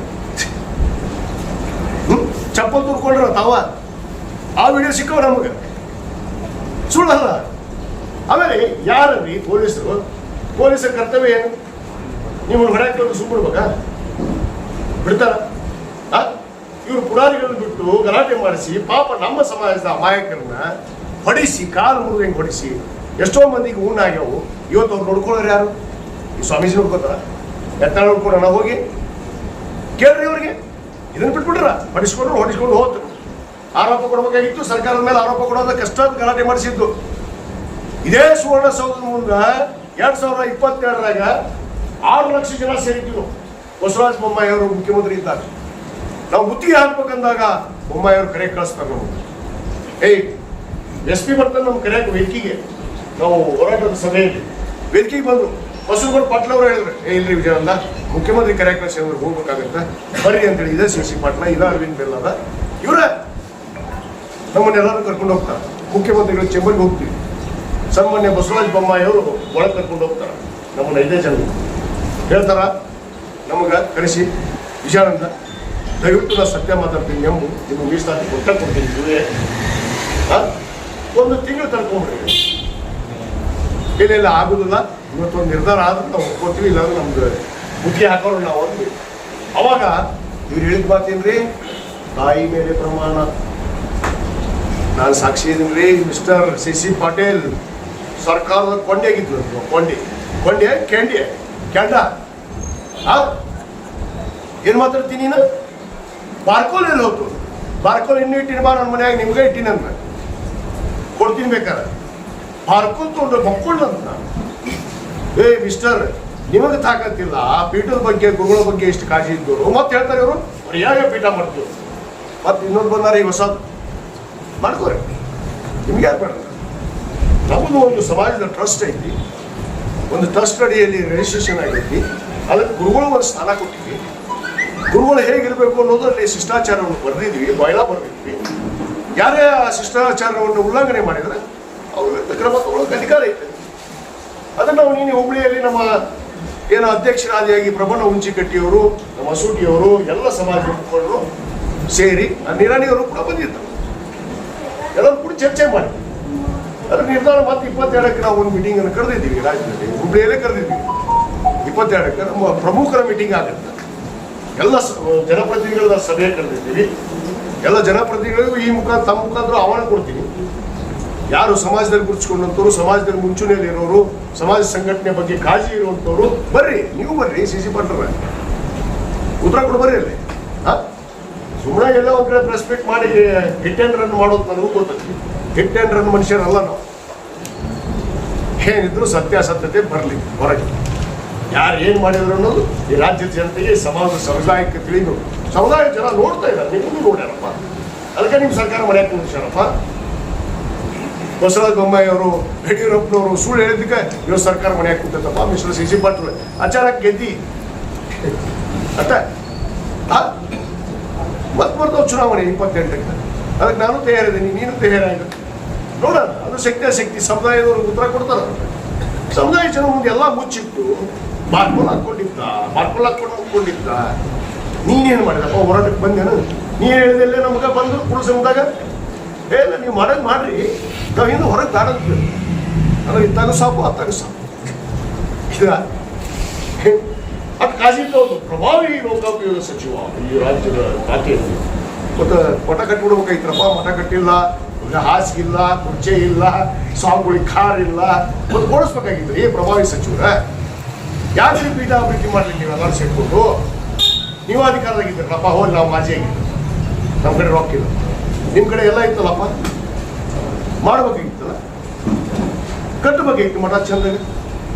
ಚಪ್ಪಲ್ ತುರ್ಕೊಂಡ್ರ ತಾವ. ಆ ವಿಡಿಯೋ ಸಿಕ್ಕವ ನಮಗೆ, ಸುಳ್ಳಲ್ಲ. ಆಮೇಲೆ ಯಾರನ್ರಿ ಪೊಲೀಸರು? ಪೊಲೀಸರ ಕರ್ತವ್ಯ ಏನು? ನೀವು ಹೊರಕ್ಕೆ ಸುಮ್ಬಿಡ್ಬೇಕಾ? ಬಿಡ್ತಾರ? ಇವರು ಪುಡಾರಿಗಳನ್ನು ಬಿಟ್ಟು ಗಲಾಟೆ ಮಾಡಿಸಿ ಪಾಪ ನಮ್ಮ ಸಮಾಜದ ಅಮಾಯಕರನ್ನ ಹೊಡಿಸಿ, ಕಾಲು ಮುರಿದು ಹೆಂಗೆ ಹೊಡಿಸಿ ಎಷ್ಟೋ ಮಂದಿಗೆ ಊನಾಗ್ಯಾವು. ಇವತ್ತು ಅವ್ರು ನೋಡ್ಕೊಳ್ಳೋರು ಯಾರು? ಈ ಸ್ವಾಮೀಜಿ ನೋಡ್ಕೋತಾರ? ಎತ್ತಾಳ ನೋಡ್ಕೊಡೋಣ ಹೋಗಿ ಕೇಳ್ರಿ ಅವ್ರಿಗೆ. ಇದನ್ನು ಬಿಟ್ಬಿಟ್ರ ಹೊಡಿಸ್ಕೊಂಡು ಹೋದ್ರು. ಆರೋಪ ಕೊಡಬೇಕಾಗಿತ್ತು, ಸರ್ಕಾರದ ಮೇಲೆ ಆರೋಪ ಕೊಡೋದಕ್ಕೆ ಕಷ್ಟ ಗಲಾಟೆ ಮಾಡಿಸಿದ್ದು. ಇದೇ ಸುವರ್ಣಸೌಧದ ಮುಂದೆ 2022ರಾಗ 6 ಲಕ್ಷ ಜನ ಸೇರಿದ್ರು. ಬಸವರಾಜ ಬೊಮ್ಮಾಯಿ ಅವರು ಮುಖ್ಯಮಂತ್ರಿ ಇದ್ದಾಗ ನಾವು ಗುತ್ತಿಗೆ ಹಾಕ್ಬೇಕಂದಾಗ ಬೊಮ್ಮಾಯಿ ಅವರು ಕರೆ ಕಳಿಸ್ತಾರೆ ನಮಗೆ. SP ಬರ್ತಾರೆ ನಮ್ಮ ಕರೆಯಾಕ ವೇದಿಕೆಗೆ. ನಾವು ಹೋರಾಟದ ಸಭೆಯಲ್ಲಿ ವೇದಿಕೆಗೆ ಬಂದರು. ಬಸವಗೌಡ ಪಾಟೀಲ್ ಅವರು ಹೇಳಿದ್ರು, ಇಲ್ರಿ ವಿಜಯನಂದ ಮುಖ್ಯಮಂತ್ರಿ ಕರೆ ಕಳಿಸಿ ಅಂದ್ರೆ ಹೋಗ್ಬೇಕಾಗತ್ತೆ ಬರ್ರಿ ಅಂತೇಳಿ. ಇದೇ ಸಿ ಪಾಟೀಲ, ಇದ ಅರವಿಂದ್ ಬೆಲ್ಲದ, ಇವರ ನಮ್ಮನ್ನೆಲ್ಲರೂ ಕರ್ಕೊಂಡು ಹೋಗ್ತಾರೆ. ಮುಖ್ಯಮಂತ್ರಿಗಳ ಚೇಂಬರ್ಗೆ ಹೋಗ್ತೀವಿ. ಸನ್ಮಾನ್ಯ ಬಸವರಾಜ ಬೊಮ್ಮಾಯಿ ಅವರು ಒಳಗೆ ಕರ್ಕೊಂಡು ಹೋಗ್ತಾರೆ. ನಮ್ಮನ್ನ 5 ಜನ ಹೇಳ್ತಾರ, ನಮಗೆ ಕರೆಸಿ ವಿಜಯಾನಂದ ದಯವಿಟ್ಟು ನಾನು ಸತ್ಯ ಮಾತಾಡ್ತೀನಿ, ನಿಮ್ಮ ಮೀಸಲಾತಿ ಕೊಡ್ತೀನಿ. 1 ತಿಂಗಳು ತಡ್ಕೊಂಡ್ಬಿಡ್ರಿ. ಇಲ್ಲ ಆಗುದಿಲ್ಲ, ಇವತ್ತೊಂದು ನಿರ್ಧಾರ ಆದ್ರೆ ನಾವು ಒಪ್ಕೋತೀವಿ, ಇಲ್ಲಾಂದ್ರೆ ನಮ್ದು ಬುದ್ಧಿ ಹಾಕೋರು ನಾವು ಅಂದ್ವಿ. ಅವಾಗ ಇವ್ರು ಹೇಳಿದ ಮಾತೇನ್ರಿ, ತಾಯಿ ಮೇಲೆ ಪ್ರಮಾಣ. ನಾನು ಸಾಕ್ಷಿ ಇದೀನಿ ರೀ. ಮಿಸ್ಟರ್ ಸಿ ಪಾಟೀಲ್ ಸರ್ಕಾರದ ಕೊಂಡೆಗಿದ್ರು, ಕೊಂಡೆ ಕೆಂಡ ಏನು ಮಾತಾಡ್ತೀನಿ ನಾನು? ಬಾರ್ಕೋಲ್ ಎಲ್ಲಿ ಹೋಗ್ತು? ಬಾರ್ಕೋಲ್ ಇನ್ನೂ ಇಟ್ಟಿನ ಬಾ, ನನ್ನ ಮನ್ಯಾಗ ನಿಮ್ಗೆ ಇಟ್ಟಿನ ಅಂತ ಕೊಡ್ತೀನಿ ಬೇಕಾದ್ರೆ. ಬಾರ್ಕೋಲ್ ತೊಗೊಂಡು ಮಕ್ಕಳು ನಾನು, ಮಿಸ್ಟರ್ ನಿಮಗೆ ತಾಕತ್ತಿಲ್ಲ, ಪೀಠದ ಬಗ್ಗೆ ಗುರುಗಳ ಬಗ್ಗೆ ಎಷ್ಟು ಕಾಳಜಿ ಇದ್ದವರು ಮತ್ತೆ ಹೇಳ್ತಾರೆ ಇವರು ಯಾಕೆ ಪೀಠ ಮಾಡ್ತೀವಿ. ಮತ್ತೆ ಇನ್ನೊಂದು ಬಂದಾರೆ ಈ ಹೊಸದು ಮಾಡ್ಕೋರಿ, ನಿಮ್ಗೆ ಯಾರು ಬೇಡ. ನಮ್ಮದು ಒಂದು ಸಮಾಜದ ಟ್ರಸ್ಟ್ ಐತಿ, ಒಂದು ಟ್ರಸ್ಟ್ ಅಡಿಯಲ್ಲಿ ರಿಜಿಸ್ಟ್ರೇಷನ್ ಆಗೈತಿ, ಅದಕ್ಕೆ ಗುರುಗಳು ಒಂದು ಸ್ಥಾನ ಕೊಟ್ಟಿದ್ವಿ. ಗುರುಗಳು ಹೇಗಿರಬೇಕು ಅನ್ನೋದರಲ್ಲಿ ಶಿಷ್ಟಾಚಾರವನ್ನು ಬರೆದಿದ್ವಿ, ಬಾಯ್ಲಾ ಬರೆದಿದ್ವಿ. ಯಾರೇ ಆ ಶಿಷ್ಟಾಚಾರವನ್ನು ಉಲ್ಲಂಘನೆ ಮಾಡಿದರೆ ಅವ್ರ ಕ್ರಮ ತಗೊಳ್ಳೋಕೆ ಅಧಿಕಾರ ಐತೆ. ಅದನ್ನು ನಾವು ನೀನು ಹುಬ್ಳಿಯಲ್ಲಿ ನಮ್ಮ ಏನೋ ಅಧ್ಯಕ್ಷರಾದಿಯಾಗಿ ಪ್ರಬಂಧ ಹುಂಚಿಕಟ್ಟಿಯವರು, ನಮ್ಮ ಮಸೂಟಿಯವರು, ಎಲ್ಲ ಸಮಾಜ ಮುಖಂಡರು ಸೇರಿ ನಿರಾಣಿಯವರು ಕೂಡ ಬಂದಿರ್ತಾರೆ. ಎಲ್ಲರೂ ಕೂಡ ಚರ್ಚೆ ಮಾಡಿ ಅದರ ನಿರ್ಧಾರ ಮತ್ತೆ 22ಕ್ಕೆ ನಾವು ಒಂದು ಮೀಟಿಂಗನ್ನು ಕರೆದಿದ್ದೀವಿ. ರಾಜ್ಯದಲ್ಲಿ ಹುಬ್ಳಿಯಲ್ಲೇ ಕರೆದಿದ್ದೀವಿ. 22ಕ್ಕೆ ನಮ್ಮ ಪ್ರಮುಖರ ಮೀಟಿಂಗ್ ಆಗುತ್ತೆ. ಎಲ್ಲ ಜನಪ್ರತಿನಿಧಿಗಳ ಸಭೆ ಕರೆದಿದ್ದೀವಿ. ಎಲ್ಲ ಜನಪ್ರತಿನಿಧಿಗಳಿಗೂ ಈ ತಮ್ಮ ಮುಖಾಂತರ ಆಹ್ವಾನ ಕೊಡ್ತೀನಿ. ಯಾರು ಸಮಾಜದಲ್ಲಿ ಗುರುತಿಸ್ಕೊಂಡಂಥವ್ರು, ಸಮಾಜದಲ್ಲಿ ಮುಂಚೂಣಿಯಲ್ಲಿ ಇರೋರು, ಸಮಾಜ ಸಂಘಟನೆ ಬಗ್ಗೆ ಕಾಳಜಿ ಇರುವಂಥವ್ರು ಬರ್ರಿ, ನೀವು ಬರ್ರಿ. ಸಿ ಪಾಟೀಲ್ ಉತ್ತರ ಕೊಡು ಬರ್ರಿ ಅಲ್ಲಿ. ಸುಮ್ಮನೆ ಎಲ್ಲ ಒಂದ್ ಕಡೆ ಪ್ರೆಸ್ ಮೀಟ್ ಮಾಡಿ ಹಿಟ್ ಆ್ಯಂಡ್ ರನ್ ಮಾಡೋದು ನನಗೂ ಗೊತ್ತೈತಿ. ಹಿಟ್ ಆ್ಯಂಡ್ ರನ್ ಮನುಷ್ಯರಲ್ಲ ನಾವು. ಏನಿದ್ರು ಸತ್ಯಾಸತ್ಯತೆ ಬರಲಿ ಹೊರಗೆ. ಯಾರು ಏನು ಮಾಡಿದ್ರು ಅನ್ನೋದು ಈ ರಾಜ್ಯದ ಜನತೆಗೆ, ಸಮಾಜದ ಸಮುದಾಯಕ್ಕೆ ತಿಳಿದು, ಸಮುದಾಯ ಜನ ನೋಡ್ತಾ ಇದ್ದಾರೆ, ನಿಮಗೂ ನೋಡ್ಯಾರಪ್ಪ. ಅದಕ್ಕೆ ನಿಮ್ಮ ಸರ್ಕಾರ ಮರ್ಯಾದೆ ನಿಲ್ಸ್ಯಾರಪ್ಪ. ಬಸವರಾಜ ಬೊಮ್ಮಾಯಿ ಅವರು, ಯಡಿಯೂರಪ್ಪನವರು ಸುಳ್ಳು ಹೇಳಿದ್ದಕ್ಕೆ ಇವತ್ತು ಸರ್ಕಾರ ಮನೆ ಕೂತೈತಪ್ಪ. ಮಿಸ್ಟರ್ ಸಿ ಪಾಟೀಲ್ ಅಚಾನಕ್ ಗೆದ್ದಿ ಅತ್ತ ಮತ್ತೆ ಬರ್ತಾವ ಚುನಾವಣೆ 28ಕ್ಕೆ. ಅದಕ್ಕೆ ನಾನು ತಯಾರಿದ್ದೀನಿ, ನೀನು ತಯಾರಾಗ ನೋಡೋಣ. ಅದು ಶಕ್ತಿ ಸಮುದಾಯದವರು ಉತ್ತರ ಕೊಡ್ತಾರೆ. ಸಮುದಾಯ ಜನ ಮುಂದೆ ಎಲ್ಲ ಮುಚ್ಚಿಟ್ಟು ಬಾರ್ಕೋಲ್ ಹಾಕೊಂಡಿದ್ದ ನೀನೇನು ಮಾಡಿದಪ್ಪ? ಹೋರಾಟಕ್ಕೆ ಬಂದೇನು? ನೀನು ಹೇಳಿದಲ್ಲೇ ನಮ್ಗೆ ಬಂದು ಕುಡಿಸಂದಾಗ ಇಲ್ಲ ನೀವು ಮಾಡೋದು ಮಾಡ್ರಿ, ನಾವು ಇನ್ನೂ ಹೊರಗೆ ದಾಡಂತೀವಿ. ಅಂದ್ರೆ ಇತ್ತಾಗ ಸಾಕು ಅತ್ತಾಗ ಸಾಕು. ಅದು ಕಾಳಜಿ ತಗೋದು. ಪ್ರಭಾವಿ ಲೋಕೋಪಯೋಗ ಸಚಿವ ಈ ರಾಜ್ಯದ ಖಾತೆಯಲ್ಲಿ ಮತ್ತು ಮಠ ಕಟ್ಟಿಬಿಡ್ಬೇಕಾಯ್ತರಪ್ಪ. ಮಠ ಕಟ್ಟಿಲ್ಲ, ಹಾಸಿಗಿಲ್ಲ, ಕುರ್ಚೆ ಇಲ್ಲ, ಸ್ವಾಮಿಗಳಿಗೆ ಕಾರ್ ಇಲ್ಲ, ಮತ್ತು ಓಡಿಸ್ಬೇಕಾಗಿತ್ತು. ಏ ಪ್ರಭಾವಿ ಸಚಿವರ ಯಾಕೆ ಪೀಠಾಭಿವೃದ್ಧಿ ಮಾಡಲಿ? ನೀವೆಲ್ಲರೂ ಸೇರ್ಕೊಂಡು ನೀವು ಅಧಿಕಾರದಾಗಿದ್ದೀರಲ್ಲಪ್ಪ. ಹೋಗಿ ನಾವು ಮಾಜಿ ಆಗಿದ್ದು, ನಮ್ಮ ಕಡೆ ರೊಕ್ಕ ಇಲ್ಲ, ನಿಮ್ಮ ಕಡೆ ಎಲ್ಲ ಇತ್ತಲ್ಲಪ್ಪ. ಮಾಡ್ಬೇಕಾಗಿತ್ತಲ್ಲ, ಕಟ್ಟಬೇಕಾಗಿತ್ತು ಮಠ ಚಂದಾಗ.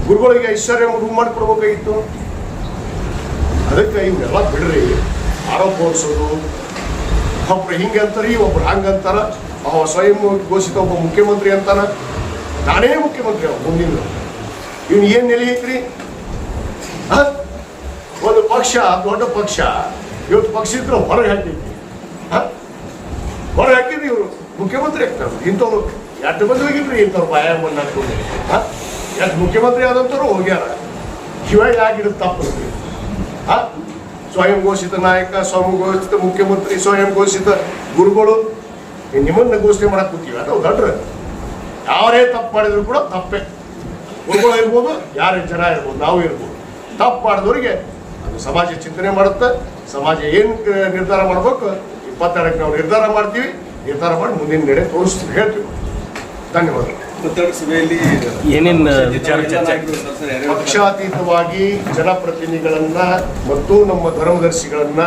ಗುರುಗಳಿಗೆ ಐಶ್ವರ್ಯ ರೂಮ್ ಮಾಡಿಕೊಡ್ಬೇಕಾಗಿತ್ತು. ಅದಕ್ಕೆ ಇವನ್ನೆಲ್ಲ ಬಿಡ್ರಿ. ಆರೋಪ ಹೊರಿಸೋದು, ಒಬ್ರು ಹಿಂಗೆ ಅಂತಾರೆ, ಒಬ್ರು ಹಂಗಂತಾರ. ಅವ ಸ್ವಯಂ ಘೋಷಿತ ಒಬ್ಬ ಮುಖ್ಯಮಂತ್ರಿ ಅಂತಾನ. ನಾನೇ ಮುಖ್ಯಮಂತ್ರಿ ಅವ ಮುಂದಿನ. ಇವ್ನು ಏನು ನೆಲೆ ಐತ್ರಿ? ಒಂದು ಪಕ್ಷ, ದೊಡ್ಡ ಪಕ್ಷ, ಇವತ್ತು ಪಕ್ಷ ಇದ್ರೆ ಹೊರಗೆ ಹಾಕಿದ್ವಿ. ಹೊರಗೆ ಹಾಕಿದ್ರಿ ಇವರು ಮುಖ್ಯಮಂತ್ರಿ ಆಗ್ತಾರೆ. ಇಂಥವ್ರು ಎಷ್ಟು ಮಂದಿ ಹೋಗಿದ್ರಿ ಇಂಥವ್ರು ಬಾಯ ಮಣ್ಣು ಹಾಕೊಂಡು. ಎಷ್ಟು ಮುಖ್ಯಮಂತ್ರಿ ಆದಂಥವ್ರು ಹೋಗ್ಯಾರ. ಶಿವಾಯ ಆಗಿರೋದು ತಪ್ಪು. ಸ್ವಯಂ ಘೋಷಿತ ನಾಯಕ, ಸ್ವಯಂ ಘೋಷಿತ ಮುಖ್ಯಮಂತ್ರಿ, ಸ್ವಯಂ ಘೋಷಿತ ಗುರುಗಳು ನಿಮ್ಮನ್ನ ಘೋಷಣೆ ಮಾಡಕ್ ಕೂತೀವಿ. ಅದು ದೊಡ್ಡ ಯಾರೇ ತಪ್ಪು ಮಾಡಿದ್ರು ಕೂಡ ತಪ್ಪೇ. ಗುರುಗಳು ಇರ್ಬೋದು, ಯಾರೇ ಜನ ಇರ್ಬೋದು, ನಾವು ಇರ್ಬೋದು. ತಪ್ಪು ಮಾಡಿದವರಿಗೆ ಅದು ಸಮಾಜ ಚಿಂತನೆ ಮಾಡುತ್ತೆ. ಸಮಾಜ ಏನು ನಿರ್ಧಾರ ಮಾಡ್ಬೇಕು 22ಕ್ಕೆ ನಾವು ನಿರ್ಧಾರ ಮಾಡ್ತೀವಿ. ನಿರ್ಧಾರ ಮಾಡಿ ಮುಂದಿನ ನಡೆ ತೋರಿಸ್ತೀವಿ, ಹೇಳ್ತೀವಿ. ಧನ್ಯವಾದಗಳು.
ಸಭೆಯಲ್ಲಿ
ಏನೇನು
ಪಕ್ಷಾತೀತವಾಗಿ ಜನಪ್ರತಿನಿಧಿಗಳನ್ನ ಮತ್ತು ನಮ್ಮ ಧರ್ಮದರ್ಶಿಗಳನ್ನ